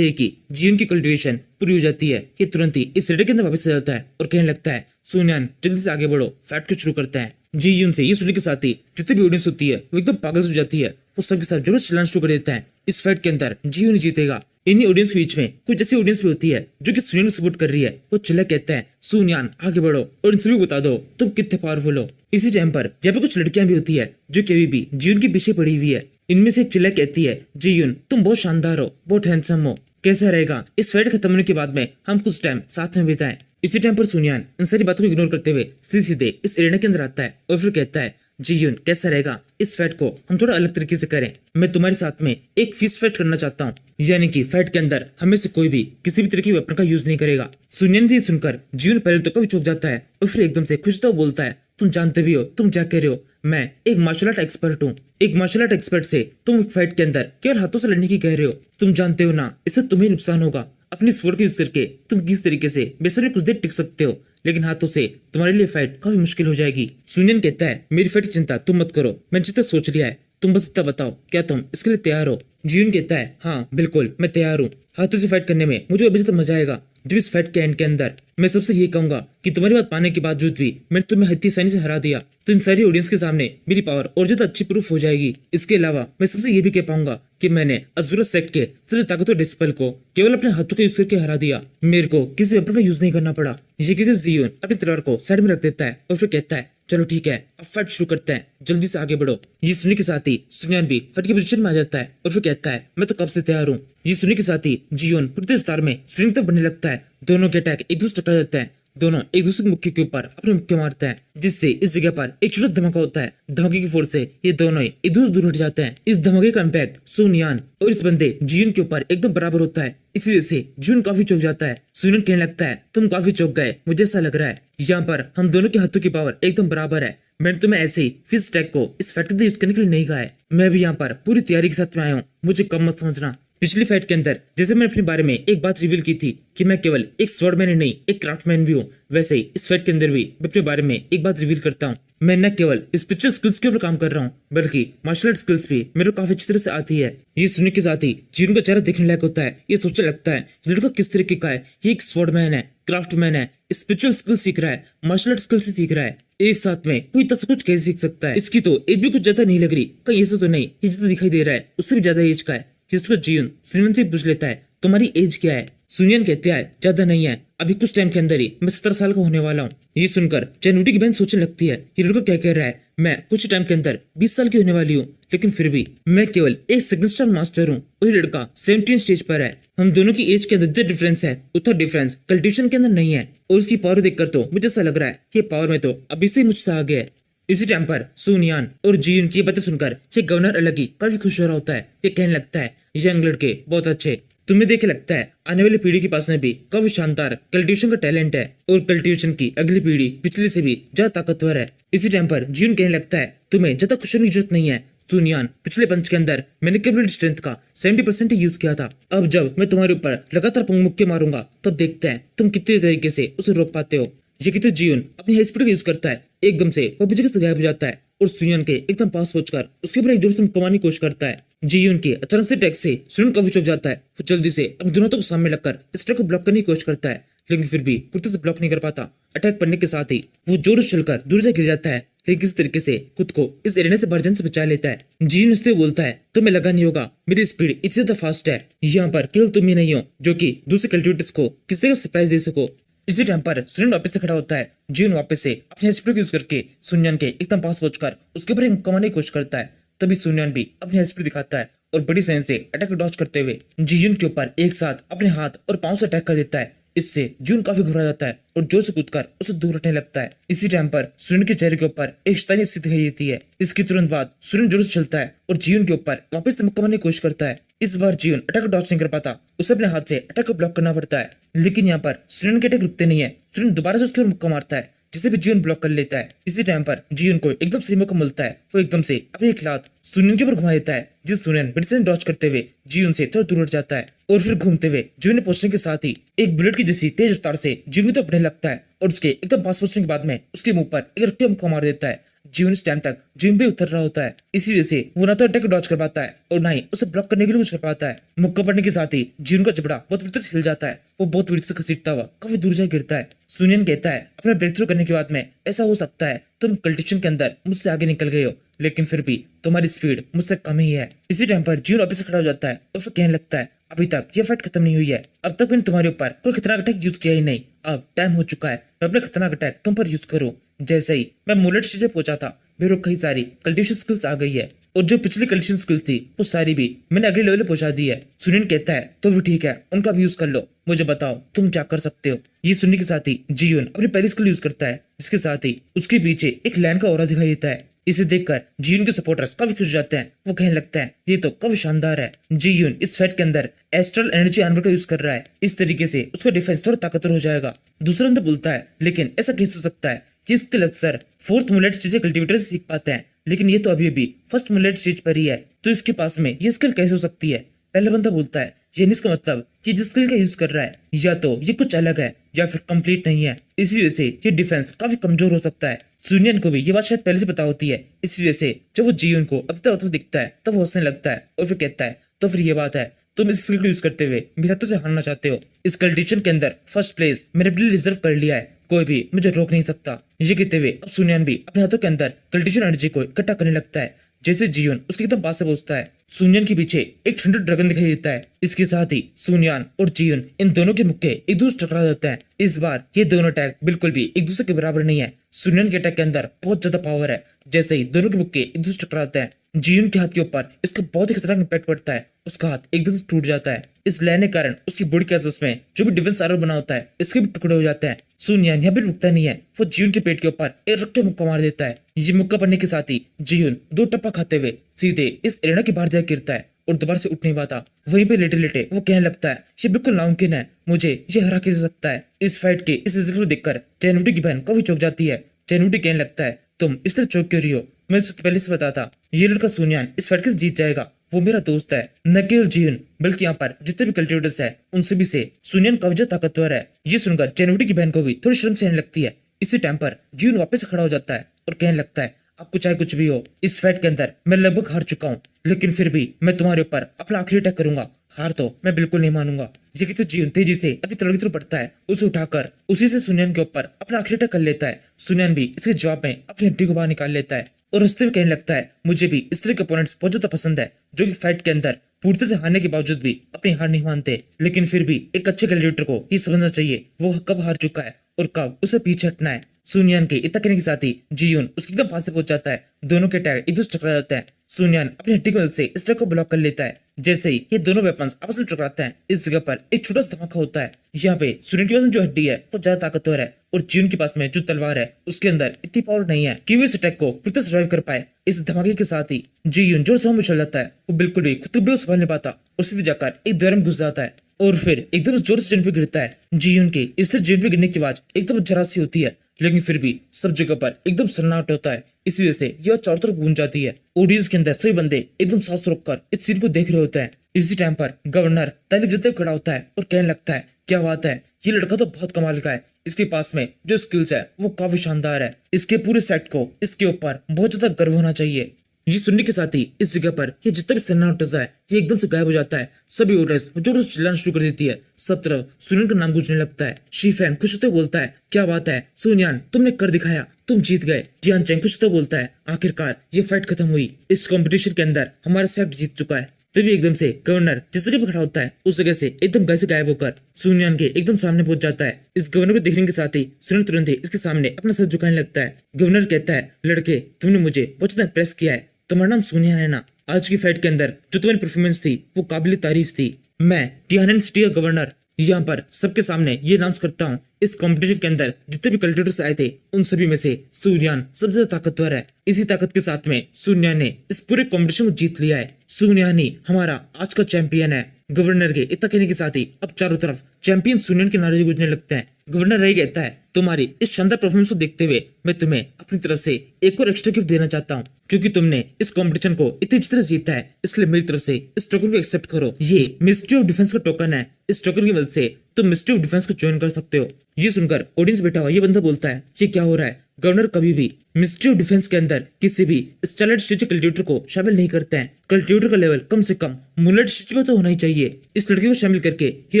है कि जीवन की कल्टीवेशन पूरी हो जाती है। ये तुरंत ही इस रेडे के अंदर वापस आ जाता है और कहने लगता है सुनियान जल्दी से आगे बढ़ो, फाइट को शुरू करते हैं। जी यून से ये सुनने के साथ ही जितनी भी ऑडियंस होती है वो एकदम पागल हो जाती है। वो सबके साथ जरूर चलाना शुरू कर देता है। इस फाइट के अंदर जी यून जीतेगा, इन्हीं ऑडियंस के बीच में कुछ ऐसी ऑडियंस भी होती है जो कि सुनियन को सपोर्ट कर रही है। वो चिल्ला कहता है, सुनियान आगे बढ़ो और इन सभी को बता दो तुम कितने पावरफुल हो। इसी टाइम पर यहाँ पे कुछ लड़कियां भी होती है जो कि अभी भी जीवन के पीछे पड़ी हुई है। इनमें से एक चिल्ला कहती है, जीवन तुम बहुत शानदार हो, बहुत हैंडसम हो, कैसा रहेगा इस फाइट खत्म होने के बाद में हम कुछ टाइम साथ में बिताएं। इसी टाइम पर सुनियान इन सारी बातों को इग्नोर करते हुए सीधे सीधे इस एरिना के अंदर आता है और फिर कहता है, जीयून कैसा रहेगा इस फाइट को हम थोड़ा अलग तरीके से करें। मैं तुम्हारे साथ में एक फिस्ट फाइट करना चाहता हूँ, यानी कि फाइट के अंदर हमें से कोई भी किसी भी तरह की वेपन का यूज नहीं करेगा। सुनियन से सुनकर जीयून पहले तो काफी चौंक जाता है और फिर एकदम से खुश तो बोलता है, तुम जानते भी हो तुम क्या कह रहे हो, मैं एक मार्शल आर्ट एक्सपर्ट हूँ। एक मार्शल आर्ट एक्सपर्ट से तुम एक फाइट के अंदर केवल हाथों से लड़ने की कह रहे हो, तुम जानते हो ना इससे तुम्हें नुकसान होगा। अपनी स्वॉर्ड का यूज करके तुम किस तरीके से बेसर में कुछ देर टिक सकते हो, लेकिन हाथों से तुम्हारे लिए फाइट काफी मुश्किल हो जाएगी। सुनियन कहता है, मेरी फाइट की चिंता तुम मत करो, मैंने जितना सोच लिया है, तुम बस इतना बताओ क्या तुम इसके लिए तैयार हो। जीवन कहता है, हाँ बिल्कुल मैं तैयार हूँ। हाथों से फाइट करने में मुझे अभी से मजा आएगा जब इस फाइट के एंड के अंदर मैं सबसे ये कहूंगा कि तुम्हारी बात पाने के बावजूद भी मैंने तुम्हें इतनी आसानी से हरा दिया, तो इन सारी ऑडियंस के सामने मेरी पावर और ज्यादा अच्छी प्रूफ हो जाएगी। इसके अलावा मैं सबसे ये भी कह पाऊंगा कि मैंने अज़ूरा सेक्ट के सबसे ताकतवर डिस्पेल को केवल अपने हाथों का यूज करके हरा दिया, मेरे को किसी वेपन का यूज नहीं करना पड़ा। ये कहते जीवन अपनी तलवार को साइड में रख देता है और फिर कहता है, चलो ठीक है अब फाइट शुरू करते हैं, जल्दी से आगे बढ़ो। ये सुनने के साथ ही सुनियान भी फाइट की पोजीशन में आ जाता है और फिर कहता है, मैं तो कब से तैयार हूँ। ये सुनने के साथ ही जीवन पूरी तेज रफ्तार में सुनियन की तरफ बढ़ने लगता है। दोनों के अटैक एक दूसरे टकरा जाते हैं, दोनों एक दूसरे के मुक्के के ऊपर अपने मुक्के मारते हैं, जिससे इस जगह पर एक छोटा धमाका होता है। धमाके की फोर्स से ये दोनों ही एक दूसरे दूर हट जाते हैं। इस धमाके का इम्पैक्ट सुनियान और इस बंदे जीवन के ऊपर एकदम बराबर होता है। इसी वजह से जीवन काफी चौंक जाता है। सुनियन कहने लगता है, तुम काफी चौंक गए, मुझे ऐसा लग रहा है यहाँ पर हम दोनों के हाथों की पावर एकदम बराबर है। मैंने तुम्हें ऐसे ही फिस्ट टैग को इस फाइट के लिए यूज करने के लिए नहीं कहा है, मैं भी यहाँ पर पूरी तैयारी के साथ में आया हूँ, मुझे कम मत समझना। पिछली फाइट के अंदर जैसे मैंने अपने बारे में एक बात रिवील की थी कि मैं केवल एक स्वॉर्डमैन ही नहीं एक क्राफ्टमैन भी हूँ, वैसे ही इस फाइट के अंदर भी मैं अपने बारे में एक बात रिवील करता हूँ। मैं न केवल स्पिरिचुअल स्किल्स के ऊपर काम कर रहा हूँ बल्कि मार्शल आर्ट स्किल्स भी मेरे को काफी अच्छी तरह से आती है। ये सुनने के साथ ही जीवन का चेहरा देखने लायक होता है। ये सोचने लगता है लड़का किस तरीके का है, ये एक स्वॉर्डमैन है, क्राफ्टमैन है, स्पिरिचुअल स्किल्स सीख रहा है, मार्शल आर्ट स्किल्स भी सीख रहा है, एक साथ में कोई इतना सब कुछ कैसे सीख सकता है। इसकी तो एज भी कुछ ज्यादा नहीं लग रही, कहीं ऐसा तो नहीं ये जितना दिखाई दे रहा है उससे भी ज्यादा एज का है। जिसको जीवन सुनियन से पूछ लेता है, तुम्हारी एज क्या है। सुनियन कहते हैं, ज्यादा नहीं है, अभी कुछ टाइम के अंदर ही मैं 17 साल का होने वाला हूँ। ये सुनकर चैनुटी की बहन सोचने लगती है, ये लड़का क्या कह रहा है, मैं कुछ टाइम के अंदर 20 साल की होने वाली हूँ, लेकिन फिर भी मैं केवल एक सेकंड स्टार मास्टर हूँ और ये लड़का 17 स्टेज पर है। हम दोनों की एज के अंदर जो डिफरेंस है उतना डिफरेंस कल्टिवेशन के अंदर नहीं है, और उसकी पावर देखकर तो मुझे ऐसा लग रहा है कि पावर में तो अभी से मुझसे आगे है। इसी टाइम पर सुनियान और जीवन की बातें सुनकर ये गवर्नर अलग ही काफी खुश हो रहा होता है। ये कहने लगता है, यंग लड़के बहुत अच्छे, तुम्हें देखे लगता है आने वाली पीढ़ी के पास में भी काफी शानदार कल्टिवेशन का टैलेंट है और कल्टिवेशन की अगली पीढ़ी पिछले से भी ज्यादा ताकतवर है। इसी टाइम पर जीवन कहने लगता है, तुम्हें ज्यादा खुश होने की जरूरत नहीं है सुनियान, पिछले पंच के अंदर मैंने केवल स्ट्रेंथ का 70% ही यूज किया था, अब जब मैं तुम्हारे ऊपर लगातार मुक्के मारूंगा तब देखते हैं तुम कितने तरीके से उसे रोक पाते हो। ये कहते जीवन अपनी हाई स्पीड का यूज करता है, एकदम से वो पीछे से गायब हो जाता है और सुनियन के एकदम पास पहुंचकर उसके ऊपर एक जोर से कमाने की कोशिश करता है। जीवन के अचानक से अटैक से सुनियन काफी चौंक जाता है। वो जल्दी से अपने दोनों हाथों को सामने लगकर इस अटैक को ब्लॉक करने की कोशिश करता है, लेकिन फिर भी पूरी तरह से ब्लॉक नहीं कर पाता। अटैक पड़ने के साथ ही वो जोर से चलकर दूर से गिर जाता है, लेकिन किसी तरीके से खुद को इस एरिना से वर्जन से बचा लेता है। जीवन इसलिए बोलता है, तुम्हें लगा नहीं होगा मेरी स्पीड इतनी ज्यादा फास्ट है, यहाँ पर केवल तुम ही नहीं हो जो कि दूसरे कल्टिवेटर्स को किसी तरह सरप्राइज दे सको। इसी टाइम पर सुनियन वापस से खड़ा होता है। जीवन वापस से अपने स्पीड यूज करके सुनियन के एकदम पास पहुंचकर उसके ऊपर कमाने की कोशिश करता है। तभी सुनियन भी अपनी स्पीड दिखाता है और बड़ी सेंस से अटैक डॉज करते हुए जीवन के ऊपर एक साथ अपने हाथ और पांव से अटैक कर देता है। इससे जीवन काफी घबरा जाता है और जोर से कूदकर उसे दूर हटने लगता है। इसी टाइम पर सुनियन के चेहरे के ऊपर एक शैतानी स्थिति दिखाई देती है। इसके तुरंत बाद सुनियन जोर से चलता है और जीवन के ऊपर वापस से मुक्का मारने की कोशिश करता है। इस बार जीवन अटैक डॉज नहीं कर पाता, उसे अपने हाथ से अटैक को ब्लॉक करना पड़ता है, लेकिन यहाँ पर सुनियन के अटैक रुकते नहीं है। सुनियन दोबारा से उसके ऊपर मुक्का मारता है जिसे भी जीवन ब्लॉक कर लेता है। इसी टाइम पर जीवन को एकदम सही मौका मिलता है, वो एकदम से अपनी एक लात सुनियन के ऊपर घुमा देता है, जिस सुनियन बड़ी से डॉज करते हुए जीवन से थोड़ा दूर हट जाता है और फिर घूमते हुए जीवन ने पहुंचने के साथ ही एक बुलेट की जैसी तेज रफ्तार से जीवन तो बढ़ने लगता है और उसके एकदम पास पहुंचने के बाद में उसके मुंह पर एक रट्टे मुक्का मार देता है। जीवन इस टाइम तक जीवन भी उतर रहा होता है, इसी वजह से वो ना तो अटैक डॉज कर पाता है और ना ही उसे ब्लॉक करने के लिए कुछ कर पाता है। मुक्का पड़ने के साथ ही जीवन का जबड़ा बहुत बुरी तरह से हिल जाता है, वो बहुत बुरी तरह से घसीटता हुआ काफी दूर जा गिरता है। सुनियन कहता है, अपना ब्रेक थ्रू करने के बाद में ऐसा हो सकता है तुम कल्टिवेशन के अंदर मुझसे आगे निकल गए हो, लेकिन फिर भी तुम्हारी स्पीड मुझसे कम ही है। इसी टाइम पर जीवन वापस से खड़ा हो जाता है और फिर कहने लगता है, अभी तक ये फाइट खत्म नहीं हुई है। अब तक मैंने तुम्हारे ऊपर कोई खतरनाक अटैक यूज किया ही नहीं। अब टाइम हो चुका है मैं अपने खतरनाक अटैक तुम पर यूज करूँ। जैसे ही मैं मुलेट स्टेज पे पहुंचा था मेरे को कई सारी कल्टिवेशन स्किल्स आ गई है और जो पिछली कल्टिवेशन स्किल्स थी वो सारी भी मैंने अगले लेवल पे पहुंचा दी है। सुनियन कहता है तो भी ठीक है, उनका भी यूज कर लो, मुझे बताओ तुम क्या कर सकते हो। ये सुनने के साथ ही जीयून अपनी पहली स्किल यूज करता है, इसके साथ ही उसके पीछे एक लैंड का ऑरा दिखाई देता है। इसे देखकर जीयून के सपोर्टर्स काफी खुश हो जाते हैं। वो कहने लगता है ये तो काफी शानदार है। जीयून इस फाइट के अंदर एस्ट्रल एनर्जी आर्मर का यूज कर रहा है, इस तरीके से उसका डिफेंस थोड़ा ताकतवर हो जाएगा। दूसरा बंदा बोलता है लेकिन ऐसा कैसे हो सकता है कि स्किल अक्सर फोर्थ मुलेट स्टेज कल्टिवेटर से सीख पाते हैं, लेकिन ये तो अभी अभी फर्स्ट मुलेट स्टेज पर ही है, तो इसके पास में ये स्किल कैसे हो सकती है। पहला बंदा बोलता है यानी इसका मतलब कि जिस स्किल का यूज कर रहा है या तो ये कुछ अलग है या फिर कंप्लीट नहीं है, इसी वजह से ये डिफेंस काफी कमजोर हो सकता है। सुनियन को भी ये बात शायद पहले से पता होती है, इसी वजह से जब वो जीयून को अब तक दिखता है तब वो हंसने लगता है और फिर कहता है तो फिर ये बात है तुम इस स्किल को यूज करते हुए मेरे हाथों से हारना चाहते हो। इस कल्टिवेशन के अंदर फर्स्ट प्लेस मैंने अपने लिए रिजर्व कर लिया है, कोई भी मुझे रोक नहीं सकता। ये कहते हुए अब सुनियन भी अपने हाथों के अंदर कल्टिवेशन एनर्जी को इकट्ठा करने लगता है। जैसे जीयून उसके एकदम पास से पहुंचता है सुनियन के पीछे एक ठंडा ड्रैगन दिखाई देता है। इसके साथ ही सुनियन और जीयून इन दोनों के मुक्के एक दूसरे से टकरा जाते हैं। इस बार ये दोनों अटैक बिल्कुल भी एक दूसरे के बराबर नहीं है। सुनियन के अटैक के अंदर बहुत ज्यादा पावर है, जैसे ही दोनों के मुक्के एक दूसरे से टकराते हैं जीयून के हाथ के ऊपर इसका बहुत ही खतरनाक इम्पैक्ट पड़ता है, उसका हाथ एकदम से टूट जाता है। इस लहर के कारण उसकी बॉडी के उसमें जो भी डिफेंस आर्मर बना होता है इसके भी टुकड़े हो जाते हैं। सुनियन यहाँ भी रुकता नहीं है, वो जीयून के पेट के ऊपर एक रख के मुक्का मार देता है। ये मुक्का पड़ने के साथ ही जीयून दो टप्पा खाते हुए सीधे इस एरेना के बाहर जाकर गिरता है और दोबारा से उठ नहीं पाता। वहीं पे लेटे लेटे वो कहने लगता है ये बिल्कुल नामुमकिन है, मुझे ये हरा कैसे सकता है। इस फाइट के इस रिजल्ट को देखकर चैनवुडी की बहन काफी चौंक जाती है। चैनवुडी कहने लगता है तुम इस तरह चौंक क्यों रही हो, मैं तुझे पहले से बताता ये लड़का सुनियन इस फाइट के जीत जाएगा, वो मेरा दोस्त है, न केवल जीवन बल्कि यहाँ पर जितने भी कल्टिवेटर्स है उनसे भी से सुनियन काफी ज्यादा ताकतवर है। ये सुनकर चैनवुडी की बहन को भी थोड़ी शर्म से आने लगती है। इसी टाइम पर जीवन वापस से खड़ा हो जाता है और कहने लगता है आपको चाहे कुछ भी हो, इस फाइट के अंदर मैं लगभग हार चुका हूँ, लेकिन फिर भी मैं तुम्हारे ऊपर अपना आखिरी अटैक करूंगा, हार तो मैं बिल्कुल नहीं मानूंगा। ये कि तो जीवन तेजी से अपनी तलवार की तरफ बढ़ता है, उसे उठाकर उसी से सुनियन के ऊपर अपना आखिरी अटैक कर लेता है। सुनियन भी इसके जवाब में अपनी हड्डी को बाहर निकाल लेता है और हंसते हुए कहने लगता है मुझे भी इस तरह के अपोनेंट्स बहुत ज्यादा पसंद है जो कि फाइट के अंदर पूर्णतः से हारने के बावजूद भी अपनी हार नहीं मानते, लेकिन फिर भी एक अच्छे कल्टिवेटर को ये समझना चाहिए वो कब हार चुका है और कब उसे पीछे हटना है। सुनियन के इतना कहने के साथ ही जीयून उसके एकदम पास से पहुंच जाता है, दोनों के टैग एक दूसरे टकरा जाते हैं। सुनियन अपनी हड्डी की मदद से इस ट्रक को ब्लॉक कर लेता है। जैसे ही ये दोनों वेपन्स आपस में टकराते हैं इस जगह पर एक छोटा सा धमाका होता है। यहाँ पे सुनियन के पास में जो हड्डी है वो ज्यादा ताकतवर है और जीवन के पास में जो तलवार है उसके अंदर इतनी पावर नहीं है कि वो इस अटैक को पूरी सर्वाइव कर पाए। इस धमाके के साथ ही जीवन जोर से में चल जाता है, वो बिल्कुल भी खुद को संभाल नहीं पाता और सीधे जाकर एक दीवार में घुस जाता है और फिर एकदम जोर से जीवन पे गिरता है। जीवन के इस तरह जीवन पे गिरने की आवाज एकदम जरा सी होती है, लेकिन फिर भी सब जगह पर एकदम सन्नाट होता है, इसी वजह से यह चारों तरफ गूंज जाती है। ऑडियंस के अंदर सभी बंदे एकदम सांस रोककर इस सीन को देख रहे होते हैं। इसी टाइम पर गवर्नर तालिब जते हुए खड़ा होता है और कहने लगता है क्या बात है, ये लड़का तो बहुत कमाल का है, इसके पास में जो स्किल्स है वो काफी शानदार है, इसके पूरे सेट को इसके ऊपर बहुत ज्यादा गर्व होना चाहिए। ये सुनने के साथ ही इस जगह पर ये जितना भी सन्नाटा होता है ये एकदम से गायब हो जाता है। सभी ऑडियंस जोर से चिल्लाना शुरू कर देती है, सब तरफ सुनियन का नाम गूंजने लगता है। शीफेंग खुश होते बोलता है क्या बात है सुनियन, तुमने कर दिखाया, तुम जीत गए। जियान चेंग खुश होते बोलता है आखिरकार ये फाइट खत्म हुई, इस कॉम्पिटिशन के अंदर हमारा सेट जीत चुका है। तभी एकदम से गवर्नर जिस जगह पे खड़ा होता है उस जगह से एकदम गाय से गायब होकर सुनियन के एकदम सामने पहुंच जाता है। इस गवर्नर को देखने के साथ ही सुनियन तुरंत ही इसके सामने अपना सर झुकाने लगता है। गवर्नर कहता है लड़के तुमने मुझे बहुत ज्यादा इम्प्रेस किया है, तुम्हारा नाम सुनियन है ना, आज की फाइट के अंदर जो तुम्हारी परफॉर्मेंस थी वो काबिल तारीफ थी। मैं टियानन सिटी का गवर्नर यहाँ पर सबके सामने ये अनाउंस करता हूँ इस कंपटीशन के अंदर जितने भी कल्टिवेटर्स आए थे उन सभी में से सुनियन सबसे ज्यादा ताकतवर है। इसी ताकत के साथ में सुनियन ने इस पूरे कंपटीशन को जीत लिया है। सुनियन ही हमारा आज का चैंपियन है। गवर्नर के इतना कहने के साथ ही अब चारों तरफ चैंपियन सुनियन के नारे गूंजने लगते हैं। गवर्नर रही कहता है तुम्हारी इस शानदार परफॉर्मेंस को देखते हुए मैं तुम्हें अपनी तरफ से एक और एक्स्ट्रा गिफ्ट देना चाहता हूँ, क्योंकि तुमने इस कंपटीशन को इतनी अच्छी तरह जीता है, इसलिए मेरी तरफ से इस टोकन को एक्सेप्ट करो। ये मिस्ट्री ऑफ डिफेंस का टोकन है, इस टोकन की मदद से तुम मिस्ट्री ऑफ डिफेंस को ज्वाइन कर सकते हो। ये सुनकर ऑडियंस बैठा हुआ ये बंदा बोलता है ये क्या हो रहा है। गवर्नर कभी भी मिनिस्ट्री ऑफ डिफेंस के अंदर किसी भी स्टारलाइट स्ट्रेटेजिक कल्टीवेटर को शामिल नहीं करते हैं। कल्टीवेटर का लेवल कम से कम मूनलाइट स्ट्रेटेजी में तो होना ही चाहिए। इस लड़के को शामिल करके ये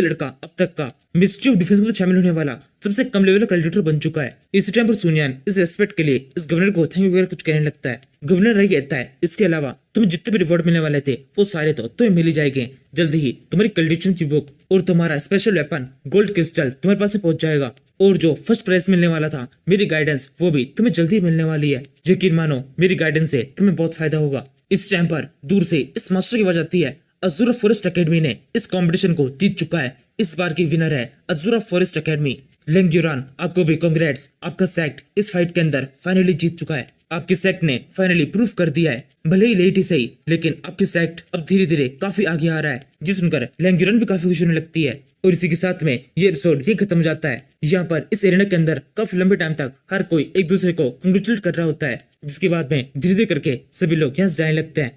लड़का अब तक का मिनिस्ट्री ऑफ डिफेंस में शामिल होने वाला सबसे कम लेवल का कल्टीवेटर बन चुका है। इसी टाइम पर सुनियान इस रेस्पेक्ट के लिए इस गवर्नर को थैंक यू वगैरह कुछ कहने लगता है। गवर्नर रही कहता है, इसके अलावा तुम्हें जितने भी रिवॉर्ड मिलने वाले थे वो सारे तो तुम्हें मिल ही जाएंगे। जल्दी ही तुम्हारी कल्टीवेशन की बुक और तुम्हारा स्पेशल वेपन गोल्ड क्रिस्टल तुम्हारे पास में पहुंच जाएगा। और जो फर्स्ट प्राइज मिलने वाला था मेरी गाइडेंस, वो भी तुम्हें जल्दी मिलने वाली है। यकीन मानो मेरी गाइडेंस से तुम्हें बहुत फायदा होगा। इस टाइम पर दूर से इस मास्टर की आवाज आती है। अज़ूरा फॉरेस्ट एकेडमी ने इस कंपटीशन को जीत चुका है। इस बार की विनर है अज़ूरा फॉरेस्ट एकेडमी। लेंग यूरान, आपको भी कांग्रेट्स। आपका सेक्ट इस फाइट के अंदर फाइनली जीत चुका है। आपके सेक्ट ने फाइनली प्रूफ कर दिया है, भले ही लेट ही सही, लेकिन आपके सेक्ट अब धीरे धीरे काफी आगे आ रहा है। जिस सुनकर लेंग यूरान भी काफी खुश होने लगती है। और इसी के साथ में ये एपिसोड ये खत्म हो जाता है। यहाँ पर इस एरिना के अंदर काफी लंबे टाइम तक हर कोई एक दूसरे को कंग्रेचुलेट कर रहा होता है, जिसके बाद में धीरे धीरे करके सभी लोग यहाँ से जाने लगते हैं।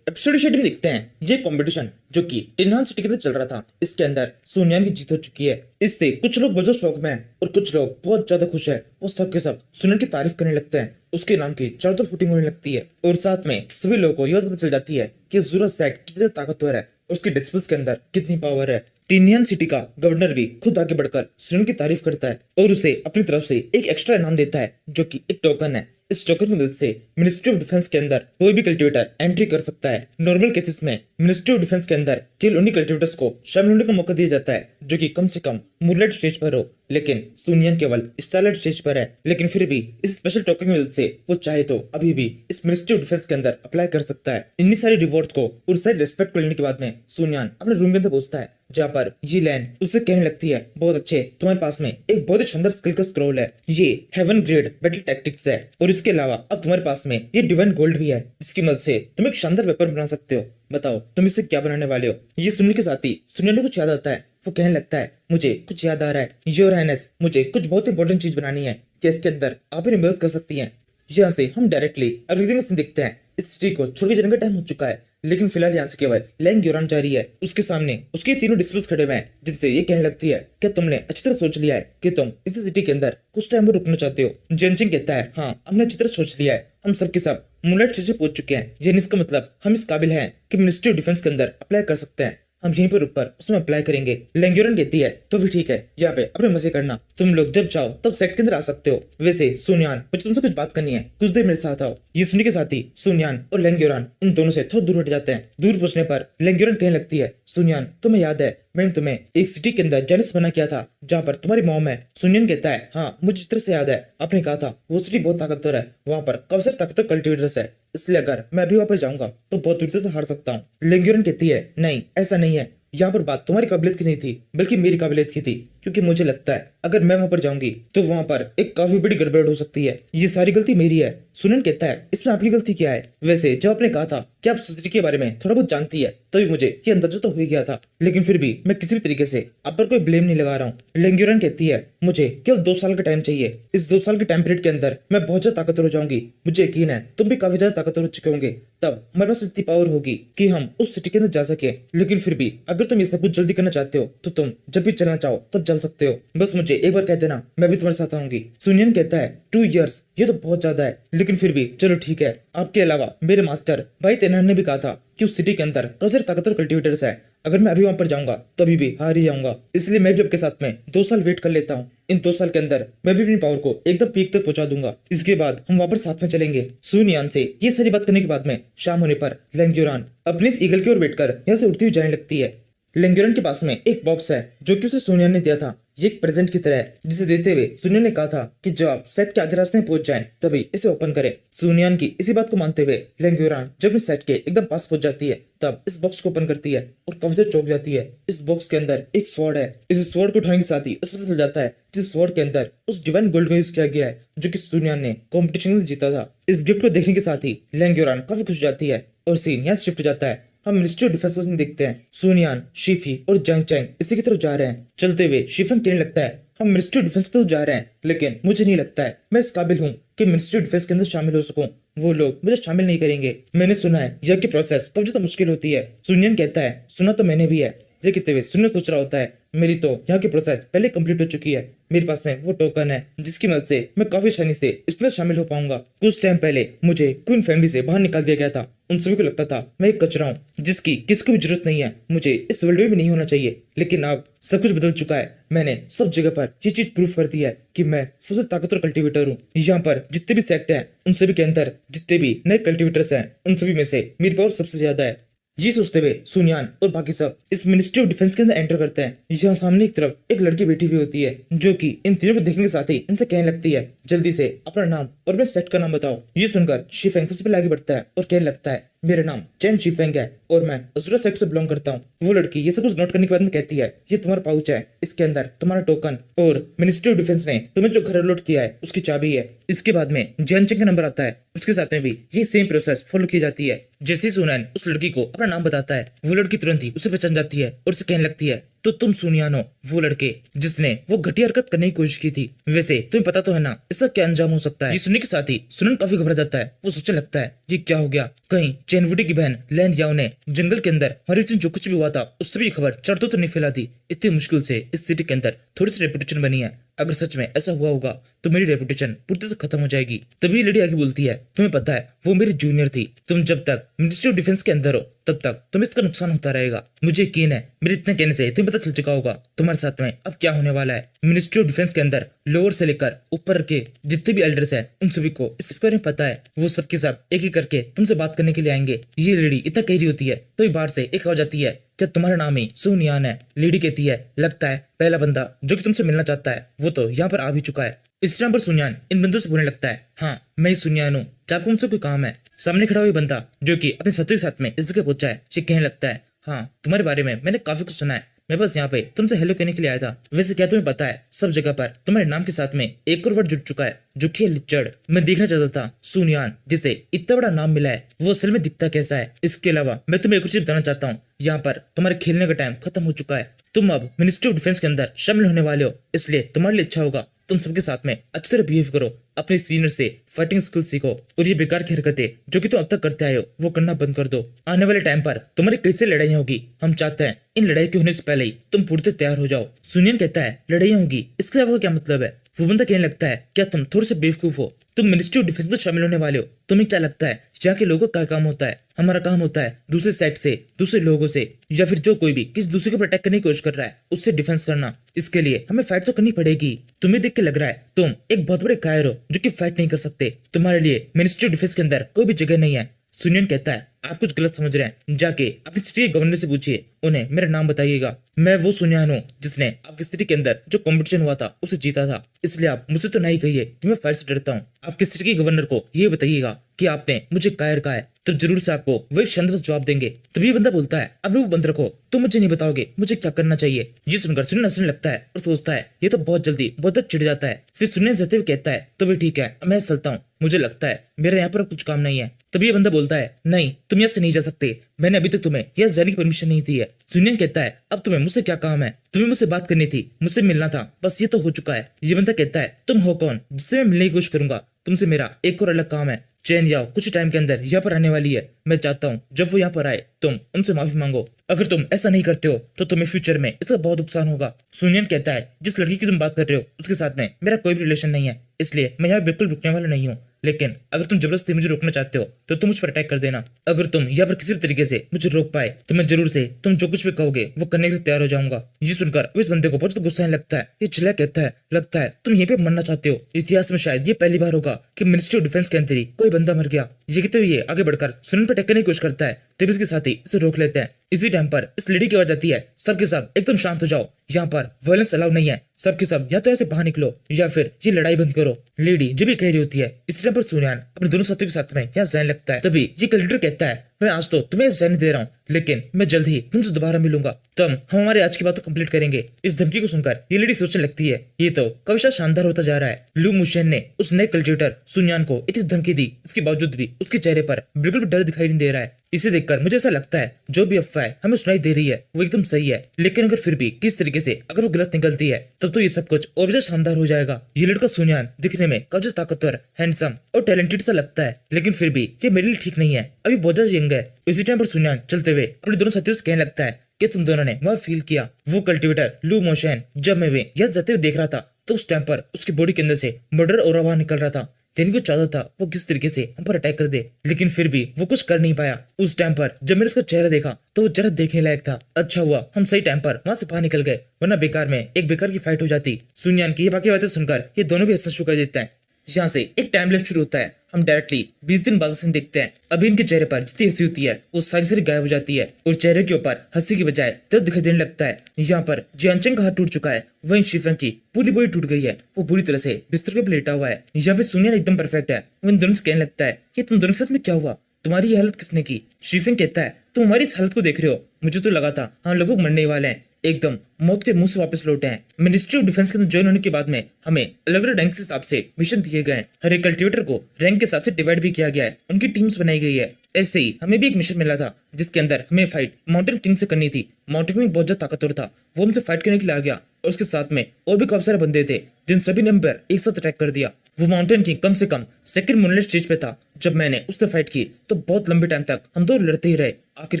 एपिसोड शेड में देखते हैं ये कंपटीशन जो कि टिनहान सिटी के अंदर चल रहा था, इसके अंदर सुनियान की जीत हो चुकी है। इससे कुछ लोग बहुत शौक में हैं और कुछ लोग बहुत ज्यादा खुश है। वो सब के सब सुनियान की तारीफ करने लगते हैं। उसके नाम की चारों तरफ फुटिंग होने लगती है और साथ में सभी लोगों को यह बात पता चल जाती है कि ज़ूरा सेक्ट कितनी ताकतवर है और उसके डिस्पल्स के अंदर कितनी पावर है। टिनियन सिटी का गवर्नर भी खुद आगे बढ़कर सुनियान की तारीफ करता है और उसे अपनी तरफ से एक एक्स्ट्रा इनाम देता है जो कि एक टोकन है। इस टोकन की मदद से मिनिस्ट्री ऑफ डिफेंस के अंदर कोई भी कल्टीवेटर एंट्री कर सकता है। नॉर्मल केसेस में मिनिस्ट्री ऑफ डिफेंस के अंदर केवल उन्हीं कल्टीवेटर्स को शामिल होने का मौका दिया जाता है जो कि कम से कम मूनलाइट स्टेज पर हो, लेकिन सुनियान केवल स्टारलाइट स्टेज पर है। लेकिन फिर भी इस स्पेशल टोकन की मदद से वो चाहे तो अभी भी इस मिनिस्ट्री ऑफ डिफेंस के अंदर अप्लाई कर सकता है। इन्नी सारी रिवॉर्ड को और सारी रिस्पेक्ट को लेने के बाद में सुनियान अपने रूम के अंदर पहुंचता है, जहाँ पर ये लैन उससे कहने लगती है, बहुत अच्छे, तुम्हारे पास में एक बहुत ही शानदार स्किल का स्क्रॉल है। ये हेवन ग्रेड बैटल टैक्टिक्स है और इसके अलावा अब तुम्हारे पास में ये डिवाइन गोल्ड भी है। इसकी मदद से तुम एक शानदार वेपन बना सकते हो। बताओ तुम इससे क्या बनाने वाले हो। ये सुनने के साथ ही सुनियान को कुछ याद आता है। वो कहने लगता है, मुझे कुछ याद आ रहा है योर हाइनेस, मुझे कुछ बहुत इंपॉर्टेंट चीज बनानी है जिसके अंदर आप मेरी मदद कर सकती हैं। यहाँ से हम डायरेक्टली अगले दिन देखते हैं। इस सिटी को छोड़ के जाने का टाइम हो चुका है, लेकिन फिलहाल यहाँ से केवल लेंग यूरान जा रही है। उसके सामने उसके तीनों डिस्पल्स खड़े हुए हैं, जिनसे ये कहने लगती है, क्या तुमने अच्छी तरह सोच लिया है कि तुम इस सिटी के अंदर कुछ टाइम में रुकना चाहते हो। जेनचिंग कहता है, हाँ हमने अच्छी तरह सोच लिया है, हम सब के सब मूनलाइट स्टेज पहुंच चुके हैं। यानी इसका मतलब हम इस काबिल हैं कि मिनिस्ट्री ऑफ डिफेंस के अंदर अप्लाई कर सकते हैं। हम यहीं पर रुककर उसमें अप्लाई करेंगे। लेंग्यूरन कहती है, तो भी ठीक है, यहाँ पे अपने मजे करना, तुम लोग जब चाहो तब सेट के अंदर आ सकते हो। वैसे सुनियान, मुझे तुमसे कुछ बात करनी है, कुछ देर मेरे साथ आओ। ये सुनने के साथ ही सुनियान और लेंग्यूरन इन दोनों से थोड़ा दूर हट जाते हैं। दूर पहुंचने पर लेंग्यूरन कहने लगती है, सुनियान तुम्हें याद है मैंने तुम्हें एक सिटी के अंदर जेनिस बना किया था जहाँ पर तुम्हारी मॉम है। सुनियन कहता है, हाँ मुझे इस तरह से याद है, आपने कहा था वो सिटी बहुत ताकतवर है, वहाँ पर काफी सारे ताकतवर कल्टीवेटर्स है, इसलिए अगर मैं भी वहाँ पर जाऊंगा तो बहुत दूर से हार सकता हूँ। लेंग्यूरन कहती है, नहीं ऐसा नहीं है, यहाँ पर बात तुम्हारी काबिलियत की नहीं थी बल्कि मेरी काबिलियत की थी, क्योंकि मुझे लगता है अगर मैं वहां पर जाऊंगी तो वहां पर एक काफी बड़ी गड़बड़ हो सकती है। ये सारी गलती मेरी है। सुनन कहता है, इसमें आपकी गलती क्या है। वैसे जब आपने कहा था कि आप सोसाइटी के बारे में थोड़ा बहुत जानती है तभी मुझे ये अंदाजा तो हो ही गया था, लेकिन फिर भी मैं किसी भी तरीके से आप पर कोई ब्लेम नहीं लगा रहा हूँ। लेंग्यूरन कहती है, मुझे केवल 2 साल का टाइम चाहिए, इस 2 साल के टाइम पीरियड के अंदर मैं बहुत ज्यादा ताकतवर हो जाऊंगी। मुझे यकीन है तुम भी काफी ज्यादा ताकतवर हो चुके होंगे, तब हमारे पास इतनी पावर होगी कि हम उस सिटी के अंदर जा सके। लेकिन फिर भी अगर तुम ये सब कुछ जल्दी करना चाहते हो तो तुम जब भी चलना चाहो तब चल सकते हो, बस मुझे एक बार कह देना, मैं भी तुम्हारे साथ आऊंगी। सुनियन कहता है, 2 इयर्स, ये तो बहुत ज्यादा है, लेकिन फिर भी चलो ठीक है। आपके अलावा मेरे मास्टर भाई तेनान ने भी कहा था कि उस सिटी के अंदर काफी सारे ताकतवर कल्टीवेटर्स है, अगर मैं अभी वहां पर जाऊंगा तो अभी भी हार ही जाऊंगा, इसलिए मैं भी आपके साथ में 2 साल वेट कर लेता हूँ। इन 2 साल के अंदर मैं भी अपनी पावर को एकदम पीक तक पहुंचा दूंगा, इसके बाद हम वापस साथ में चलेंगे। सुनियान से ये सारी बात करने के बाद में शाम होने पर लेंग्यूरान अपने इस ईगल की ओर बैठकर यहाँ से उड़ती हुई जाने लगती है। लेंग्यूरन के पास में एक बॉक्स है जो कि उसे सुनियान ने दिया था, ये एक प्रेजेंट की तरह है, जिसे देते हुए सुनियान ने कहा था कि जब आप सेट के आधे रास्ते में पहुंच जाएं तभी इसे ओपन करें। सुनियान की इसी बात को मानते हुए लेंग्यूरन जब इस सेट के एकदम पास पहुंच जाती है तब इस बॉक्स को ओपन करती है और कवच चौंक जाती है। इस बॉक्स के अंदर एक स्वॉर्ड है। इस स्वॉर्ड को उठाने के साथ ही उसे पता चल जाता है कि इस स्वॉर्ड के अंदर उस डिवाइन गोल्ड का यूज किया गया है जो कि सुनियान ने कॉम्पिटिशन में जीता था। इस गिफ्ट को देखने के साथ ही लेंग्यूरन काफी खुश हो जाती है और सीन यहाँ शिफ्ट हो जाता है। हम मिनिस्ट्री ऑफ डिफेंस में देखते हैं सुनियान, शीफी और जंग चैंग इसी की तरफ जा रहे हैं। चलते हुए शीफन कहने लगता है, हम मिनिस्ट्री ऑफ डिफेंस की तरफ जा रहे हैं, लेकिन मुझे नहीं लगता है मैं इस काबिल हूँ कि मिनिस्ट्री ऑफ डिफेंस के अंदर शामिल हो सकूं। वो लोग मुझे शामिल नहीं करेंगे। मैंने सुना है यह की प्रोसेस काफी ज्यादा मुश्किल होती है। सुनियन कहता है, सुना तो मैंने भी है। ये कहते हुए सुनियन सोच रहा होता है, मेरी तो यहाँ की प्रोसेस पहले कंप्लीट हो चुकी है, मेरे पास में वो टोकन है जिसकी मदद से मैं काफी आसानी से इसमें शामिल हो पाऊंगा। कुछ टाइम पहले मुझे क्वीन फैमिली से बाहर निकाल दिया गया था। उन सभी को लगता था मैं एक कचरा हूँ जिसकी किसको भी जरूरत नहीं है, मुझे इस वर्ल्ड में भी नहीं होना चाहिए। लेकिन अब सब कुछ बदल चुका है। मैंने सब जगह पर ये चीज प्रूफ कर दी है कि मैं सबसे ताकतवर कल्टीवेटर हूँ। यहाँ पर जितने भी सेक्ट हैं उन सभी के अंदर जितने भी नए कल्टीवेटर्स हैं उन सभी में से मेरी पावर सबसे ज्यादा है। ये सोचते हुए सुनियान और बाकी सब इस मिनिस्ट्री ऑफ डिफेंस के अंदर एंटर करते हैं। यहाँ सामने एक तरफ एक लड़की बैठी हुई होती है जो कि इन तीनों को देखने के साथ ही इनसे कहने लगती है, जल्दी से अपना नाम और अपने सेट का नाम बताओ। ये सुनकर शिफेंग सबसे पहले आगे बढ़ता है और कहने लगता है, मेरा नाम चैन शिफेंग है और मैं असुरा सेक्ट से बिलोंग करता हूँ। वो लड़की ये सब कुछ नोट करने के बाद में कहती है, ये तुम्हारा पाउच है, इसके अंदर तुम्हारा टोकन और मिनिस्ट्री ऑफ डिफेंस ने तुम्हें जो घर अलॉट किया है उसकी चाबी है। इसके बाद में जैन चेंग का नंबर आता है, उसके साथ में भी ये सेम प्रोसेस फॉलो की जाती है। जैसे ही सुनैन उस लड़की को अपना नाम बताता है वो लड़की तुरंत ही उसे पहचान जाती है और उसे कहने लगती है, तो तुम सुनियान हो, वो लड़के जिसने वो घटिया हरकत करने की कोशिश की थी। वैसे तुम्हें पता तो है ना इसका क्या अंजाम हो सकता है। ये सुनने के साथ ही सुनैन काफी घबरा जाता है। वो सोचने लगता है ये क्या हो गया, कहीं चैनवुडी की बहन लैन याओ ने जंगल के अंदर हमारे बीच में जो कुछ भी हुआ था उससे भी खबर चढ़ तो नहीं फैला दी। इतनी मुश्किल से इस सिटी के अंदर थोड़ी सी रेपुटेशन बनी है, अगर सच में ऐसा हुआ होगा तो मेरी रेपुटेशन पूरी तरह से खत्म हो जाएगी। तभी लेडी आगे बोलती है, तुम्हें पता है वो मेरी जूनियर थी, तुम जब तक मिनिस्ट्री ऑफ डिफेंस के अंदर हो तब तक तुम्हें इसका नुकसान होता रहेगा। मुझे यकीन है मेरे इतने कहने से तुम्हें पता चल चुका होगा तुम्हारे साथ में अब क्या होने वाला है। मिनिस्ट्री ऑफ डिफेंस के अंदर लोअर से लेकर ऊपर के जितने भी एल्डर्स हैं उन सभी को इस बारे में पता है। वो सबके सब एक एक करके तुमसे बात करने के लिए आएंगे। ये लेडी इतना कह रही होती है तो बाहर से एक आवाज आती है, क्या तुम्हारा नाम ही सुनियान है? लेडी कहती है, लगता है पहला बंदा जो कि तुमसे मिलना चाहता है वो तो यहाँ पर आ भी चुका है। इस टाइम पर सुनियान इन बंदों से बोलने लगता है, हाँ मैं ही सुनियान हूँ, क्या आपको मुझसे कोई काम है? सामने खड़ा हुआ बंदा जो कि अपने साथियों के साथ में इस जगह पहुंचा है ये कहने लगता है, हाँ तुम्हारे बारे में मैंने काफी कुछ सुना है, मैं बस यहाँ पे तुमसे हेलो कहने के लिए आया था। वैसे क्या तुम्हें पता है सब जगह पर तुम्हारे नाम के साथ में एक और वर्ड जुड़ चुका है जो कि है लिचड़। मैं देखना चाहता था सुनियान जिसे इतना बड़ा नाम मिला है वो असल में दिखता कैसा है। इसके अलावा मैं तुम्हें एक और चीज बताना चाहता हूँ, यहाँ पर तुम्हारे खेलने का टाइम खत्म हो चुका है। तुम अब मिनिस्ट्री ऑफ डिफेंस के अंदर शामिल होने वाले हो, इसलिए तुम्हारे लिए अच्छा होगा तुम सबके साथ में अच्छी तरह बिहेव करो, अपने सीनियर से फाइटिंग स्किल सीखो और ये बेकार की हरकतें जो कि तुम अब तक करते आए हो वो करना बंद कर दो। आने वाले टाइम पर तुम्हारी कैसे लड़ाइयाँ होगी हम चाहते हैं इन लड़ाई के होने से पहले ही तुम पूरी तरह तैयार हो जाओ। सुनियन कहता है, लड़ाइयाँ होगी इसके आपका क्या मतलब है? वो बंदा कहने लगता है, क्या तुम थोड़े से बेवकूफ हो? तुम मिनिस्ट्री ऑफ डिफेंस में शामिल होने वाले हो, तुम्हें क्या लगता है यहाँ के लोगों का काम होता है? हमारा काम होता है दूसरे साइड से, दूसरे लोगों से या फिर जो कोई भी किसी दूसरे को प्रोटेक्ट करने की कोशिश कर रहा है उससे डिफेंस करना। इसके लिए हमें फाइट तो करनी पड़ेगी। तुम्हें देख के लग रहा है तुम एक बहुत बड़े कायर हो जो कि फाइट नहीं कर सकते, तुम्हारे लिए मिनिस्ट्री ऑफ डिफेंस के अंदर कोई भी जगह नहीं है। सुनियन कहता है, आप कुछ गलत समझ रहे हैं, जाके अपनी सिटी के गवर्नर से पूछिए, उन्हें मेरा नाम बताइएगा। मैं वो सुनियान हूँ जिसने आपकी सिटी के अंदर जो कंपटीशन हुआ था उसे जीता था, इसलिए आप मुझे तो नहीं कहिए कि मैं फाइट से डरता हूँ। आपकी सिटी के गवर्नर को ये बताइएगा कि आपने मुझे कायर कहा है, तो जरूर से आपको वो एक शानदार जवाब देंगे। तभी ये बंदा बोलता है, अब वो बंद रखो, तुम मुझे नहीं बताओगे मुझे क्या करना चाहिए। ये सुनकर सुनियन हंसने लगता है और सोचता है ये तो बहुत जल्दी बहुत चिढ़ जाता है। फिर सुनियन जाते हुए कहता है, तो वे ठीक है मैं चलता हूँ, मुझे लगता है मेरा यहाँ पर कुछ काम नहीं है। तभी ये बंदा बोलता है, नहीं तुम यहाँ से नहीं जा सकते, मैंने अभी तक तुम्हें यहाँ जाने की परमिशन नहीं दी है। सुनियन कहता है, अब तुम्हें मुझसे क्या काम है? तुम्हें मुझसे बात करनी थी, मुझसे मिलना था, बस ये तो हो चुका है। ये बंदा कहता है, तुम हो कौन जिससे मैं मिलने की कोशिश करूंगा? तुमसे मेरा एक और अलग काम है। चैन याओ कुछ टाइम के अंदर यहाँ पर आने वाली है, मैं चाहता हूँ जब वो यहाँ पर आए तुम उनसे माफी मांगो। अगर तुम ऐसा नहीं करते हो तो तुम्हें फ्यूचर में इसका बहुत नुकसान होगा। सुनियन कहता है, जिस लड़की की तुम बात कर रहे हो उसके साथ में मेरा कोई भी रिलेशन नहीं है, इसलिए मैं यहाँ बिल्कुल रुकने वाला नहीं हूँ। लेकिन अगर तुम जबरदस्ती मुझे रोकना चाहते हो तो तुम मुझ पर अटैक कर देना। अगर तुम यहाँ पर किसी भी तरीके से मुझे रोक पाए तो मैं जरूर से तुम जो कुछ भी कहोगे वो करने के लिए तैयार हो जाऊंगा। ये सुनकर इस बंदे को बहुत गुस्सा आने लगता है। ये चिल्ला कहता है, लगता है तुम यहीं पे मरना चाहते हो। इतिहास में शायद ये पहली बार होगा कि मिनिस्ट्री ऑफ डिफेंस के अंदर ही कोई बंदा मर गया। ये कहते हुए ये आगे बढ़कर सुनियन पर अटैक करने की कोशिश करता है, तभी इसके साथ ही इसे रोक लेते हैं। इसी टाइम पर इस लेडी की आवाज आती है, सबके सब एकदम शांत हो जाओ, यहाँ पर वायलेंस अलाउ नहीं है, सबके सब या तो ऐसे बाहर निकलो या फिर ये लड़ाई बंद करो। लेडी जो भी कह रही होती है इस टाइम पर सुनियन अपने दोनों साथियों के साथ में यहाँ जाने लगता है। तभी ये कलेक्टर कहता है, मैं आज तो तुम्हें जाने दे रहा हूँ, लेकिन मैं जल्द ही तुमसे दोबारा मिलूंगा, तब हम हमारे आज की बात को कंप्लीट करेंगे। इस धमकी को सुनकर ये लेडी सोचने लगती है, ये तो कविशा शानदार होता जा रहा है। लू मुशेन ने उस नए कल्टिवेटर सुनियान को इतनी धमकी दी, इसके बावजूद भी उसके चेहरे पर बिल्कुल भी डर दिखाई नहीं दे रहा है। इसे देखकर मुझे ऐसा लगता है जो भी अफवाह हमें सुनाई दे रही है वो एकदम सही है, लेकिन अगर फिर भी किस तरीके से अगर वो गलत निकलती है तब तो ये सब कुछ और भी ज्यादा शानदार हो जाएगा। ये लड़का सुनियान दिखने में काफी ताकतवर, हैंडसम और टैलेंटेड सा लगता है, लेकिन फिर भी ये मेरे लिए ठीक नहीं है, अभी बहुत ज्यादा यंग है। इसी टाइम पर सुनियान चलते हुए अपने दोनों साथियों से कहने लगता है कि तुम दोनों ने वह फील किया, वो कल्टिवेटर लू मोशन जब मैं वे यहाँ जाते हुए देख रहा था तो उस टाइम पर उसकी बॉडी के अंदर से मर्डर और आवाज निकल रहा था। तेरी को चाहता था वो किस तरीके से हम पर अटैक कर दे, लेकिन फिर भी वो कुछ कर नहीं पाया। उस टाइम पर जब मैंने उसका चेहरा देखा तो वो जरा देखने लायक था। अच्छा हुआ हम सही टाइम पर वहां से बाहर निकल गए, वरना बेकार में एक बेकार की फाइट हो जाती। सुनियान की ये बाकी बातें सुनकर ये दोनों भी हंसना शुरू कर देते हैं। यहाँ से एक टाइम लैप्स शुरू होता है। हम डायरेक्टली 20 दिन बाद सीन देखते हैं। अभी इनके चेहरे पर जितनी हंसी होती है वो सारी सारी गायब हो जाती है और चेहरे के ऊपर हंसी की बजाय दर्द दिखाई देने लगता है। यहाँ पर जियानचंग का हाथ टूट चुका है, वहीं शिफेंग की पूरी बॉडी टूट गई है। वो पूरी तरह से बिस्तर पे लेटा हुआ है। यहाँ पे सुनियान एकदम परफेक्ट है। वो इन दोनों से कहने लगता है कि तुम दोनों के साथ में क्या हुआ, तुम्हारी ये हालत किसने की। शिफेंग कहता है तुम हमारी इस हालत को देख रहे हो, मुझे तो लगा था हम लोग मरने वाले हैं, एकदम मौत के मुंह से वापस लौटे हैं। मिनिस्ट्री ऑफ डिफेंस के अंदर ज्वाइन होने के बाद में हमें अलग अलग रैंक के हिसाब से मिशन दिए गए हैं। हर एक कल्टिवेटर को रैंक के हिसाब से डिवाइड भी किया गया है, उनकी टीम्स बनाई गई है। ऐसे ही हमें भी एक मिशन मिला था जिसके अंदर हमें फाइट माउंटेन किंग से करनी थी। माउंटेन किंग बहुत ज्यादा ताकतवर था, वो हमसे फाइट करने के लिए आ गया और उसके साथ में और भी काफी सारे बंदे थे जिन सभी ने हम पर एक साथ अटैक कर दिया। वो माउंटेन किंग कम से कम सेकंड मूनलाइट स्टेज पे था। जब मैंने उससे फाइट की तो बहुत लंबे टाइम तक हम दो लड़ते ही रहे। आखिर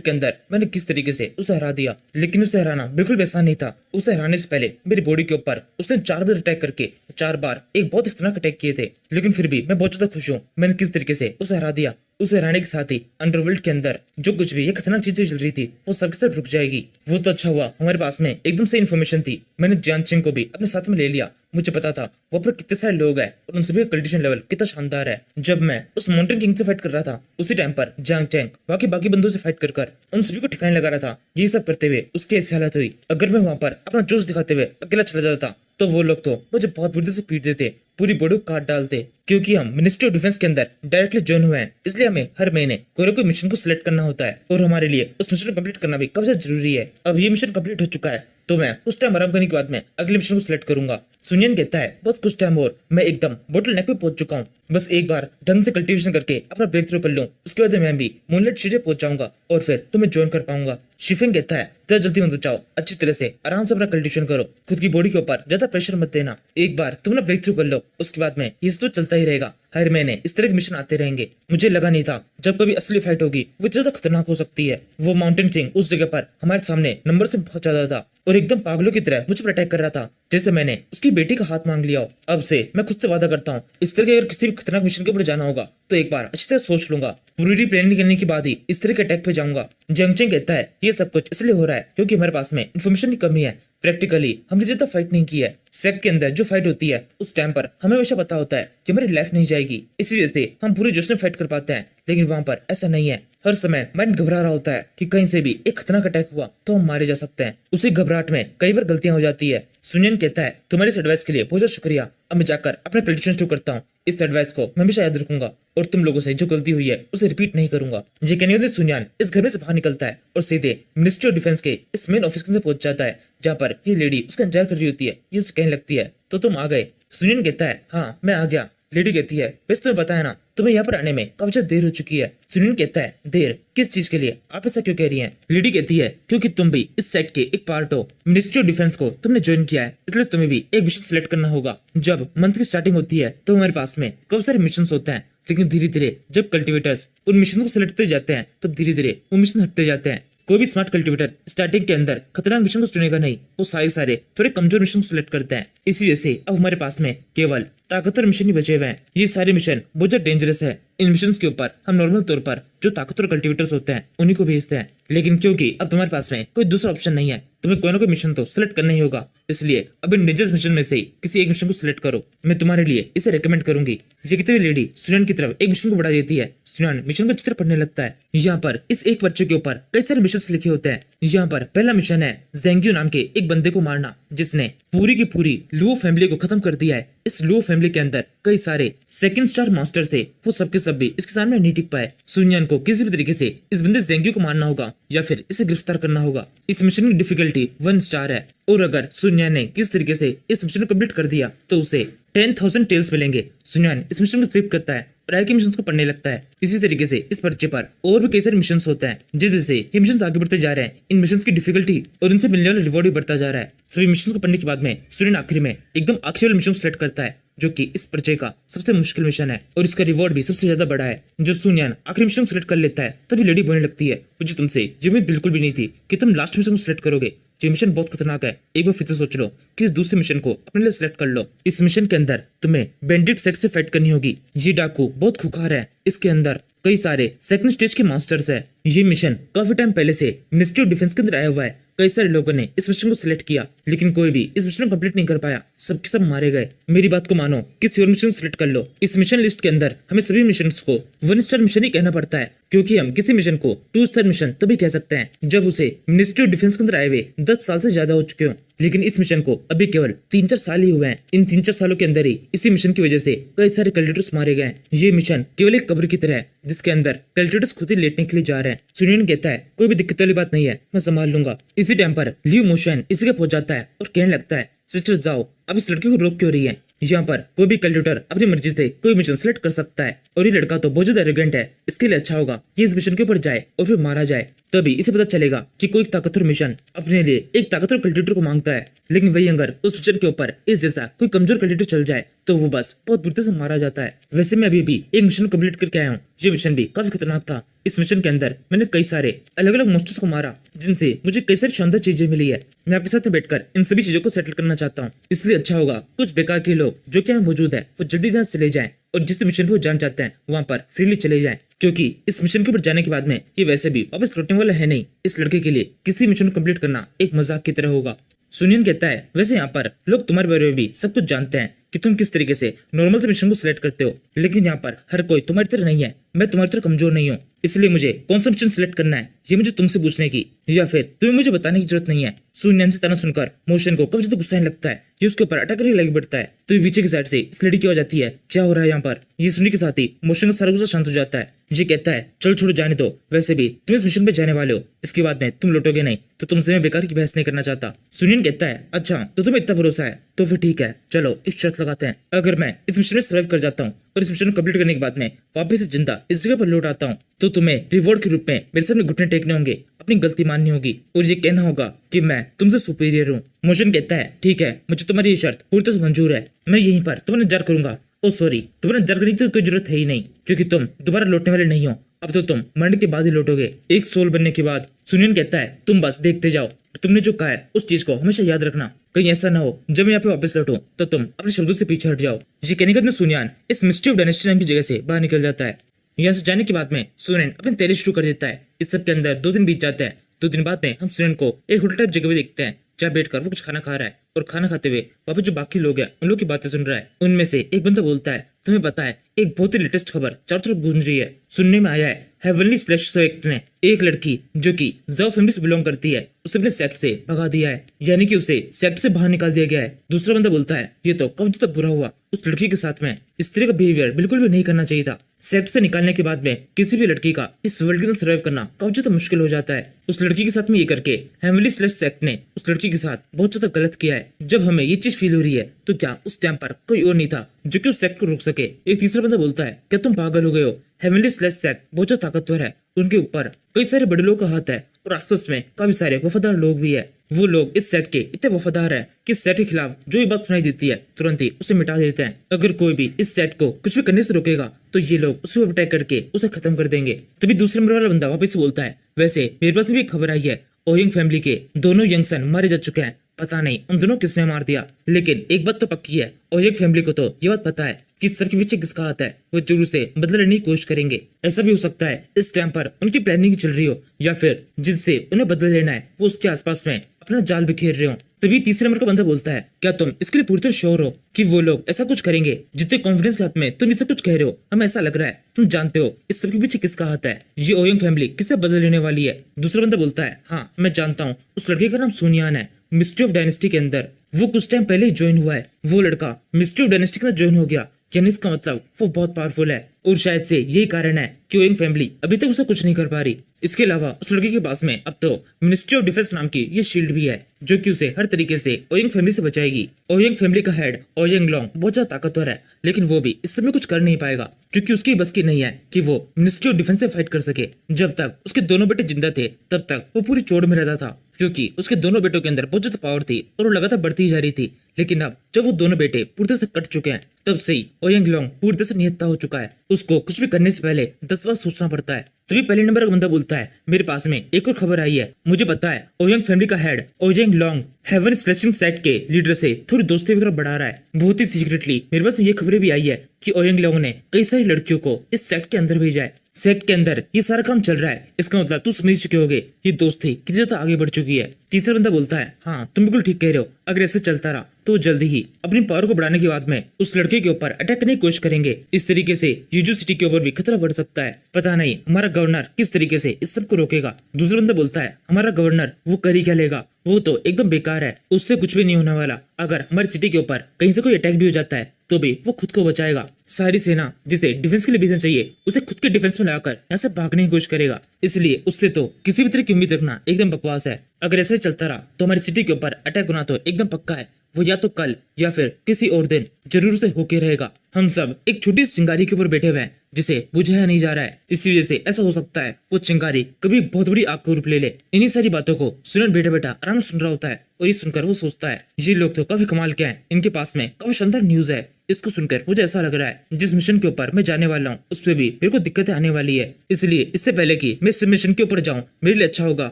के अंदर मैंने किस तरीके से उसे हरा दिया, लेकिन उसे हराना बिल्कुल भी आसान नहीं था। उसे हराने से पहले मेरी बॉडी के ऊपर उसने 4 बार अटैक करके 4 बार एक बहुत खतरनाक अटैक किए थे, लेकिन फिर भी मैं बहुत ज्यादा खुश हूँ मैंने किस तरीके से उसे हरा दिया। उसे हराने के साथ ही अंडरवर्ल्ड के अंदर जो कुछ भी ये खतरनाक चीजें चल रही थी वो सबके सब रुक जाएगी। वो तो अच्छा हुआ हमारे पास में एकदम से इन्फॉर्मेशन थी। मैंने जियानचेंग को भी अपने साथ में ले लिया। मुझे पता था वो पर कितने सारे लोग हैं और उन सभी का कंडीशन लेवल कितना शानदार है। जब मैं उस माउंटेन किंग से फाइट कर रहा था उसी टाइम पर जियानचेंग बाकी बंदों से फाइट कर उन सभी को ठिकाने लगा रहा था। ये सब करते हुए उसकी ऐसी हालत हुई, अगर मैं वहां पर अपना जोश दिखाते हुए अकेला चला जाता तो वो लोग तो मुझे बहुत बुरी तरह से पीट देते, पूरी बॉडी को काट डालते। क्योंकि हम मिनिस्ट्री ऑफ डिफेंस के अंदर डायरेक्टली ज्वाइन हुए हैं, इसलिए हमें हर महीने कोई ना कोई मिशन को सिलेक्ट करना होता है और हमारे लिए उस मिशन को कंप्लीट करना भी काफी ज्यादा जरूरी है। अब ये मिशन कंप्लीट हो चुका है तो मैं कुछ टाइम आराम करने के बाद में अगले मिशन को सिलेक्ट करूंगा। सुनियन कहता है बस कुछ टाइम और मैं एकदम बोटल नेक पे पहुंच चुका हूँ, बस एक बार ढंग से कल्टीवेशन करके अपना ब्रेक थ्रू कर लूं, उसके बाद मैं भी मूनलाइट स्टेज पहुंच जाऊंगा और फिर तुम्हें ज्वाइन कर पाऊंगा। शिफिंग कहता है जरा जल्दी मत बचाओ, अच्छी तरह से आराम से अपना कल्टीवेशन करो, खुद की बॉडी के ऊपर ज्यादा प्रेशर मत देना, एक बार तुम ना ब्रेक थ्रू कर लो, उसके बाद में ये तो चलता ही रहेगा। हर महीने इस तरह के मिशन आते रहेंगे। मुझे लगा नहीं था जब कभी असली फाइट होगी वो ज्यादा खतरनाक हो सकती है। वो माउंटेन किंग उस जगह पर हमारे सामने नंबर से बहुत ज्यादा था और एकदम पागलों की तरह मुझ पर अटैक कर रहा था, जैसे मैंने उसकी बेटी का हाथ मांग लिया हो। अब से मैं खुद से वादा करता हूँ इस तरह के अगर किसी भी खतरनाक मिशन के ऊपर जाना होगा तो एक बार अच्छी तरह सोच लूंगा, पूरी प्लानिंग करने के बाद ही इस तरह के अटैक पे जाऊंगा। जियांगचेंग कहता है ये सब कुछ इसलिए हो रहा है क्योंकि हमारे पास में इन्फॉर्मेशन की कमी है। प्रैक्टिकली हमने ज्यादा फाइट नहीं की है। सेक के अंदर जो फाइट होती है उस टाइम पर हमें हमेशा पता होता है कि हमारी लाइफ नहीं जाएगी, इसी वजह से हम पूरे जोश में फाइट कर पाते हैं, लेकिन वहां पर ऐसा नहीं है। हर समय माइंड घबरा रहा होता है कि कहीं से भी एक खतरनाक अटैक हुआ तो हम मारे जा सकते हैं। उसी घबराहट में कई बार गलतियां हो जाती है। सुनियन कहता है तुम्हारी इस एडवाइस के लिए बहुत बहुत शुक्रिया, अब मैं जाकर अपना कल्टीवेशन शुरू करता हूँ। इस एडवाइस को मैं हमेशा याद रखूंगा और तुम लोगों से जो गलती हुई है उसे रिपीट नहीं करूंगा। ये कहने के बाद सुनियान इस घर में से बाहर निकलता है और सीधे मिनिस्ट्री ऑफ डिफेंस के इस मेन ऑफिस के अंदर पहुंच जाता है, जहाँ पर ये लेडी उसका इंतजार कर रही होती है। ये उसे कहने लगती है तो तुम आ गए। सुनियन कहता है हाँ मैं आ गया। लेडी कहती है वैसे तुम्हें पता है ना तुम्हें यहाँ पर आने में काफी ज्यादा देर हो चुकी है। सुनियन कहता है देर किस चीज के लिए, आप ऐसा क्यों कह रही हैं? लेडी कहती है क्योंकि तुम भी इस सेट के एक पार्ट हो, मिनिस्ट्री ऑफ डिफेंस को तुमने ज्वाइन किया है, इसलिए तुम्हें भी एक मिशन सिलेक्ट करना होगा। जब मंथ की स्टार्टिंग होती है तो हमारे पास में काफी सारे मिशन होते हैं, लेकिन धीरे धीरे जब कल्टिवेटर्स उन मिशन को सिलेक्ट करते जाते हैं तब धीरे धीरे वो मिशन हटते जाते हैं। कोई भी स्मार्ट कल्टिवेटर स्टार्टिंग के अंदर खतरनाक मिशन को चुनेगा नहीं, वो सारे थोड़े कमजोर मिशन को सिलेक्ट करते हैं। इसी वजह से अब हमारे पास में केवल ताकतवर मिशन ही बचे हुए हैं। ये सारे मिशन बहुत ज्यादा डेंजरस है। इन मिशन के ऊपर हम नॉर्मल तौर पर जो ताकतवर कल्टिवेटर्स होते हैं उन्हीं को भेजते हैं, लेकिन क्योंकि अब तुम्हारे पास में कोई दूसरा ऑप्शन नहीं है, तुम्हें कोई ना कोई मिशन तो सिलेक्ट करना ही होगा, इसलिए अब इन डेंजरस मिशन में से ही किसी एक मिशन को सिलेक्ट करो। मैं तुम्हारे लिए इसे रेकमेंड करूंगी। ये कहते हुए लेडी सुनियन की तरफ एक मिशन को बढ़ा देती है। सुनियन मिशन को चित्र पढ़ने लगता है। यहाँ पर इस एक पर्चे के ऊपर कई सारे मिशन लिखे होते हैं। यहाँ पर पहला मिशन है जेंग्यू नाम के एक बंदे को मारना, जिसने पूरी की पूरी लुओ फैमिली को खत्म कर दिया है। इस लुओ फैमिली के अंदर कई सारे सेकंड स्टार मास्टर्स थे, वो सबके सब भी इसके सामने नहीं टिक पाए। सुनियन को किसी भी तरीके से इस बंदे जेंग्यू को मारना होगा या फिर इसे गिरफ्तार करना होगा। इस मिशन की डिफिकल्टी 1 स्टार है और अगर सुनियन ने किस तरीके से इस मिशन को कंप्लीट कर दिया तो उसे 10,000 टेल्स मिलेंगे। सुनियन इस मिशन को स्किप करता है और आगे मिशन को पढ़ने लगता है। इसी तरीके से इस पर्चे पर और भी कई सारे मिशन होते हैं, जिस जैसे ये मिशन आगे बढ़ते जा रहे हैं इन मिशन की डिफिकल्टी और इनसे मिलने वाला रिवॉर्ड भी बढ़ता जा रहा है। सभी मिशन को पढ़ने के बाद में सुनियन आखिरी में एकदम आखिरी वाले मिशन को सिलेक्ट करता है, जो कि इस पर्चे का सबसे मुश्किल मिशन है और इसका रिवॉर्ड भी सबसे ज्यादा बड़ा है। जब सुनियन आखिरी मिशन को सिलेक्ट कर लेता है तभी लेडी बोलने लगती है मुझे तुमसे ये उम्मीद बिल्कुल भी नहीं थी कि तुम लास्ट मिशन को सिलेक्ट करोगे, ये मिशन बहुत खतरनाक है। एक बार फिर से सोच लो कि इस दूसरे मिशन को अपने लिए सिलेक्ट कर लो। इस मिशन के अंदर तुम्हें बैंडिट सेक्ट से फाइट करनी होगी। ये डाकू बहुत खुखार है। इसके अंदर कई सारे सेकंड स्टेज के मास्टर्स है। ये मिशन काफी टाइम पहले से मिनिस्ट्री ऑफ डिफेंस के अंदर आया हुआ है। कई सारे लोगों ने इस मिशन को सिलेक्ट किया, लेकिन कोई भी इस मिशन को कंप्लीट नहीं कर पाया। सबके सब मारे गए। मेरी बात को मानो, किसी और मिशन सिलेक्ट कर लो। इस मिशन लिस्ट के अंदर हमें सभी मिशन को 1 स्टार मिशन ही कहना पड़ता है, क्योंकि हम किसी मिशन को 2 स्टार मिशन तभी कह सकते हैं जब उसे मिनिस्ट्री ऑफ डिफेंस के अंदर आए हुए 10 साल से ज्यादा हो चुके हो। लेकिन इस मिशन को अभी केवल 3-4 साल ही हुए हैं। इन 3-4 सालों के अंदर ही इसी मिशन की वजह से कई सारे कल्टिवेटर्स मारे गए। ये मिशन केवल एक कब्र की तरह है, जिसके अंदर कल्टिवेटर्स खुद ही लेटने के लिए जा रहे हैं। सुनियन कहता है कोई भी दिक्कत वाली बात नहीं है, मैं संभाल लूंगा। इसी टाइम पर ल्यू मोशन इसी के पहुंच जाता है और कहने लगता है, सिस्टर जाओ, अब इस लड़के को रोक क्यों रही है? यहाँ पर कोई भी कल्टिवेटर अपनी मर्जी से कोई मिशन सेलेक्ट कर सकता है, और ये लड़का तो बहुत ज्यादा एरोगेंट है। इसके लिए अच्छा होगा कि इस मिशन के ऊपर जाए और फिर मारा जाए। तभी इसे पता चलेगा कि कोई ताकतवर मिशन अपने लिए एक ताकतवर कल्टिवेटर को मांगता है। लेकिन वही अगर उस मिशन के ऊपर इस जैसा कोई कमजोर कल्टिवेटर चल जाए तो वो बस बहुत बुरी तरह से मारा जाता है। वैसे मैं अभी भी एक मिशन कंप्लीट करके आया हूँ। ये मिशन भी काफी खतरनाक था। इस मिशन के अंदर मैंने कई सारे अलग अलग मॉन्स्टर्स को मारा, जिनसे मुझे कई सारी शानदार चीजें मिली है। मैं आपके साथ में बैठकर इन सभी चीजों को सेटल करना चाहता हूँ। इसलिए अच्छा होगा कुछ बेकार के लोग जो क्या मौजूद है वो जल्दी से चले जाएं, और जिस मिशन पे वो जाना चाहते हैं वहां पर फ्रीली चले जाएं, क्योंकि इस मिशन के ऊपर जाने के बाद में ये वैसे भी वापस लौटने वाला है नहीं। इस लड़के के लिए किसी मिशन को कंप्लीट करना एक मजाक की तरह होगा। सुनियन कहता है, वैसे यहाँ पर लोग तुम्हारे बारे में भी सब कुछ जानते हैं कि तुम किस तरीके से नॉर्मल से मिशन को सिलेक्ट करते हो, लेकिन यहाँ पर हर कोई तुम्हारी तरह नहीं है। मैं तुम्हारी तरह कमजोर नहीं हूँ, इसलिए मुझे कौन सा मिशन सिलेक्ट करना है ये मुझे तुमसे पूछने की या फिर तुम्हें मुझे बताने की जरूरत नहीं है। सुनियन से ताना सुनकर मोशन को काफी ज्यादा गुस्सा आने लगता है। ये उसके ऊपर अटक करने लग पड़ता है। तो पीछे की साइड से इस लड़की की आवाज आती है, क्या हो रहा है यहाँ पर? ये सुनने के साथ ही मोशन का सारा गुस्सा शांत हो जाता है। ये कहता है, चलो छोड़ो जाने दो, वैसे भी तुम इस मिशन पे जाने वाले हो, इसके बाद में तुम लौटोगे नहीं, तो तुमसे मैं बेकार की बहस नहीं करना चाहता। सुनियन कहता है, अच्छा तो तुम्हें इतना भरोसा है तो फिर ठीक है, चलो एक शर्त लगाते हैं। अगर मैं इस मिशन में सर्वाइव कर जाता हूँ और इस मिशन को कंप्लीट करने के बाद में वापस से जिंदा इस जगह पर लौट आता हूँ, तो तुम्हें रिवॉर्ड के रूप में मेरे सामने घुटने टेकने होंगे, अपनी गलती माननी होगी और ये कहना होगा कि मैं तुमसे सुपीरियर हूँ। मोशन कहता है, ठीक है, मुझे तुम्हारी ये शर्त पूरी तरह से मंजूर है। मैं यहीं पर तुम्हारा इंतजार करूंगा। ओ सॉरी, तुम्हारा इंतजार करने की तो कोई जरूरत है ही नहीं, क्योंकि तुम दोबारा लौटने वाले नहीं हो। अब तो तुम मरने के बाद ही लौटोगे, एक सोल बनने के बाद। सुनियन कहता है, तुम बस देखते जाओ, तुमने जो कहा है उस चीज को हमेशा याद रखना। कहीं ऐसा ना हो जब मैं यहाँ पे वापस लौटूं तो तुम अपने शब्दों से पीछे हट जाओ। ये कहने के बाद में सुनियन इस मिस्ट्री ऑफ डायनेस्टी नाम की जगह से बाहर निकल जाता है। यहाँ से जाने के बाद में सुनियन अपनी तैयारी शुरू कर देता है। इस सब के अंदर 2 दिन बीत जाते हैं। 2 दिन बाद में हम सुनियन को एक होटल टाइप जगह पे देखते हैं, जहाँ बैठकर वो कुछ खाना खा रहा है, और खाना खाते हुए वहाँ पे जो बाकी लोग हैं उन लोग की बातें सुन रहा है। उनमें से एक बंदा बोलता है, तुम्हें पता है एक बहुत ही लेटेस्ट खबर चारों तरफ गूंज रही है। सुनने में आया है हेवनली स्लैश सेक्ट ने एक लड़की जो कि जाओ फैमिली से बिलोंग करती है उसे अपने सेक्ट से भगा दिया है, यानी कि उसे सेक्ट से बाहर निकाल दिया गया है। दूसरा बंदा बोलता है, ये तो काफी ज्यादा बुरा हुआ, उस लड़की के साथ में इस तरह का बिहेवियर बिल्कुल भी नहीं करना चाहिए था। सेक्ट से निकालने के बाद में किसी भी लड़की का इस वर्ल्ड के अंदर सर्वाइव करना काफी ज्यादा मुश्किल हो जाता है। उस लड़की के साथ में ये करके हेवनली स्लैश सेक्ट ने उस लड़की के साथ बहुत ज्यादा गलत किया है। जब हमें ये चीज फील हो रही है तो क्या उस टाइम पर कोई और नहीं था जो कि उस सेक्ट को रोक सके? एक तीसरा बंदा बोलता है, क्या तुम पागल हो गए हो? हेवनली स्लैश सेक्ट बहुत ज्यादा ताकतवर है, उनके ऊपर कई सारे बड़े लोगों का हाथ है और आसपास में काफी सारे वफादार लोग भी है। वो लोग इस सेट के इतने वफादार है कि सेट के खिलाफ जो भी बात सुनाई देती है तुरंत ही उसे मिटा देते हैं। अगर कोई भी इस सेट को कुछ भी करने से रोकेगा तो ये लोग उसे अटैक करके उसे खत्म कर देंगे। तभी दूसरे नंबर वाला बंदा वापस से बोलता है, वैसे मेरे पास भी एक खबर आई है, ओयंग फैमिली के दोनों यंग सन मारे जा चुके हैं। पता नहीं उन दोनों किसने मार दिया, लेकिन एक बात तो पक्की है, ओयंग फैमिली को तो ये बात पता है कि सबके पीछे किसका हाथ है। वो जरूर से बदला लेने की कोशिश करेंगे। ऐसा भी हो सकता है इस टाइम पर उनकी प्लानिंग चल रही हो, या फिर जिनसे उन्हें बदला लेना है वो उसके आसपास में अपना जाल बिखेर रहे हो। तभी तीसरे नंबर का बंदा बोलता है, क्या तुम इसके लिए पूरी तरह श्योर हो कि वो लोग ऐसा कुछ करेंगे? जितने कॉन्फिडेंस के हाथ में तुम ये सब कुछ कह रहे हो, हमें ऐसा लग रहा है तुम जानते हो इस सब के पीछे किसका हाथ है। ये ओयंग फैमिली किससे बदला लेने वाली है? दूसरा बंदा बोलता है, हाँ मैं जानता हूँ, उस लड़के का नाम सुनियान है। मिस्ट्री ऑफ डायनेस्टी के अंदर वो कुछ टाइम पहले ही ज्वाइन हुआ है। वो लड़का मिस्ट्री ऑफ डायनेस्टी के साथ ज्वाइन हो गया, यानी इसका मतलब वो बहुत पावरफुल है, और शायद से यही कारण है कि ओयंग फैमिली अभी तक उसे कुछ नहीं कर पा रही। इसके अलावा उस लड़के के पास में अब तो मिनिस्ट्री ऑफ डिफेंस नाम की ये शील्ड भी है, जो कि उसे हर तरीके से ओयंग फैमिली से बचाएगी। ओयंग फैमिली का हेड ओयंग लॉन्ग बहुत ज्यादा ताकतवर है, लेकिन वो भी इस समय कुछ कर नहीं पाएगा, क्योंकि उसकी बस की नहीं है कि वो मिनिस्ट्री ऑफ डिफेंस से फाइट कर सके। जब तक उसके दोनों बेटे जिंदा थे तब तक वो पूरी चोट में रहता था, क्योंकि उसके दोनों बेटों के अंदर बहुत ज्यादा पावर थी और वो लगातार बढ़ती जा रही थी। लेकिन अब जब वो दोनों बेटे पूरी तरह से कट चुके हैं, तब से ही ओयंग लॉन्ग पूरी तरह से निहत्था हो चुका है। उसको कुछ भी करने से पहले 10 बार सोचना पड़ता है, तभी पहले नंबर का बंदा बोलता है, मेरे पास में एक और खबर आई है। मुझे पता है ओयांग फैमिली का head Ouyang Long Heaven Slashing Sect के लीडर से थोड़ी दोस्ती वगैरह बढ़ा रहा है। बहुत ही सीक्रेटली मेरे पास ये खबरें भी आई है कि ओयांग लॉन्ग ने कई सारी लड़कियों को इस सेट के अंदर भेजा है। सेट के अंदर ये सारा काम चल रहा है, इसका मतलब तुम समझ चुके होगे ये दोस्ती कितनी ज्यादा आगे बढ़ चुकी है। तीसरा बंदा बोलता है, हाँ तुम बिल्कुल ठीक कह रहे हो, अगर ऐसे चलता रहा तो जल्दी ही अपनी पावर को बढ़ाने के बाद में उस लड़के के ऊपर अटैक करने की कोशिश करेंगे। इस तरीके से यूजू सिटी के ऊपर भी खतरा बढ़ सकता है। पता नहीं हमारा गवर्नर किस तरीके से इस सब को रोकेगा। दूसरा बंदा बोलता है, हमारा गवर्नर वो कर ही क्या लेगा, वो तो एकदम बेकार है, उससे कुछ भी नहीं होने वाला। अगर हमारी सिटी के ऊपर कहीं से कोई अटैक भी हो जाता है तो भी वो खुद को बचाएगा। सारी सेना जिसे डिफेंस के लिए भेजना चाहिए उसे खुद के डिफेंस में लाकर यहाँ से भागने की कोशिश करेगा। इसलिए उससे तो किसी भी तरह की उम्मीद रखना एकदम बकवास है। अगर ऐसे चलता रहा तो हमारी सिटी के ऊपर अटैक होना तो एकदम पक्का है। वो या तो कल या फिर किसी और दिन जरूर से होके रहेगा। हम सब एक छोटी सी चिंगारी के ऊपर बैठे हुए हैं जिसे बुझाया नहीं जा रहा है। इसी वजह से ऐसा हो सकता है वो चिंगारी कभी बहुत बड़ी आग का रूप ले ले। इन्हीं सारी बातों को सुनन बैठा बैठा आराम से सुन रहा होता है और ये सुनकर वो सोचता है, ये लोग तो काफी कमाल के हैं, इनके पास में काफी शानदार न्यूज है। इसको सुनकर मुझे ऐसा लग रहा है जिस मिशन के ऊपर मैं जाने वाला हूँ उस पर भी मेरे को दिक्कतें आने वाली है। इसलिए इससे पहले कि मैं इस मिशन के ऊपर जाऊँ मेरे लिए अच्छा होगा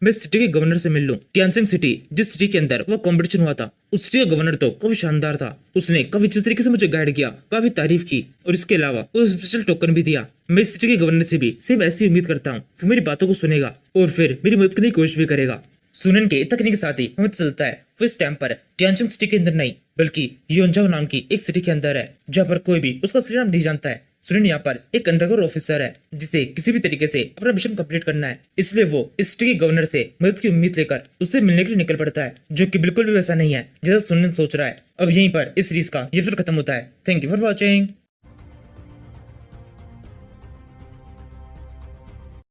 मैं सिटी के गवर्नर से मिल लूं। टियानजिंग सिटी जिस सिटी के अंदर वो कंपटीशन हुआ था उस सिटी का गवर्नर तो काफी शानदार था। उसने काफी अच्छे तरीके से मुझे गाइड किया, काफी तारीफ की और इसके अलावा वो स्पेशल टोकन भी दिया। मैं इस सिटी के गवर्नर से भी सेम ऐसी उम्मीद करता हूँ वो मेरी बातों को सुनेगा और फिर मेरी मदद करने की कोशिश भी करेगा। सुनन के तकनीक के साथ ही हमें चलता है वो इस टाइम पर टियानजिंग सिटी के अंदर नहीं बल्कि योनजाओ नाम की एक सिटी के अंदर है जहाँ पर कोई भी उसका असली नाम नहीं जानता है। सुनिन यहाँ पर एक अंडरकवर ऑफिसर है जिसे किसी भी तरीके से अपना मिशन कंप्लीट करना है, इसलिए वो इस सिटी के गवर्नर से मदद की उम्मीद लेकर उससे मिलने के लिए निकल पड़ता है, जो कि बिल्कुल भी वैसा नहीं है जैसा सुनिन सोच रहा है। अब यहीं पर इस सीरीज का ये एपिसोड खत्म होता है। Thank you for watching.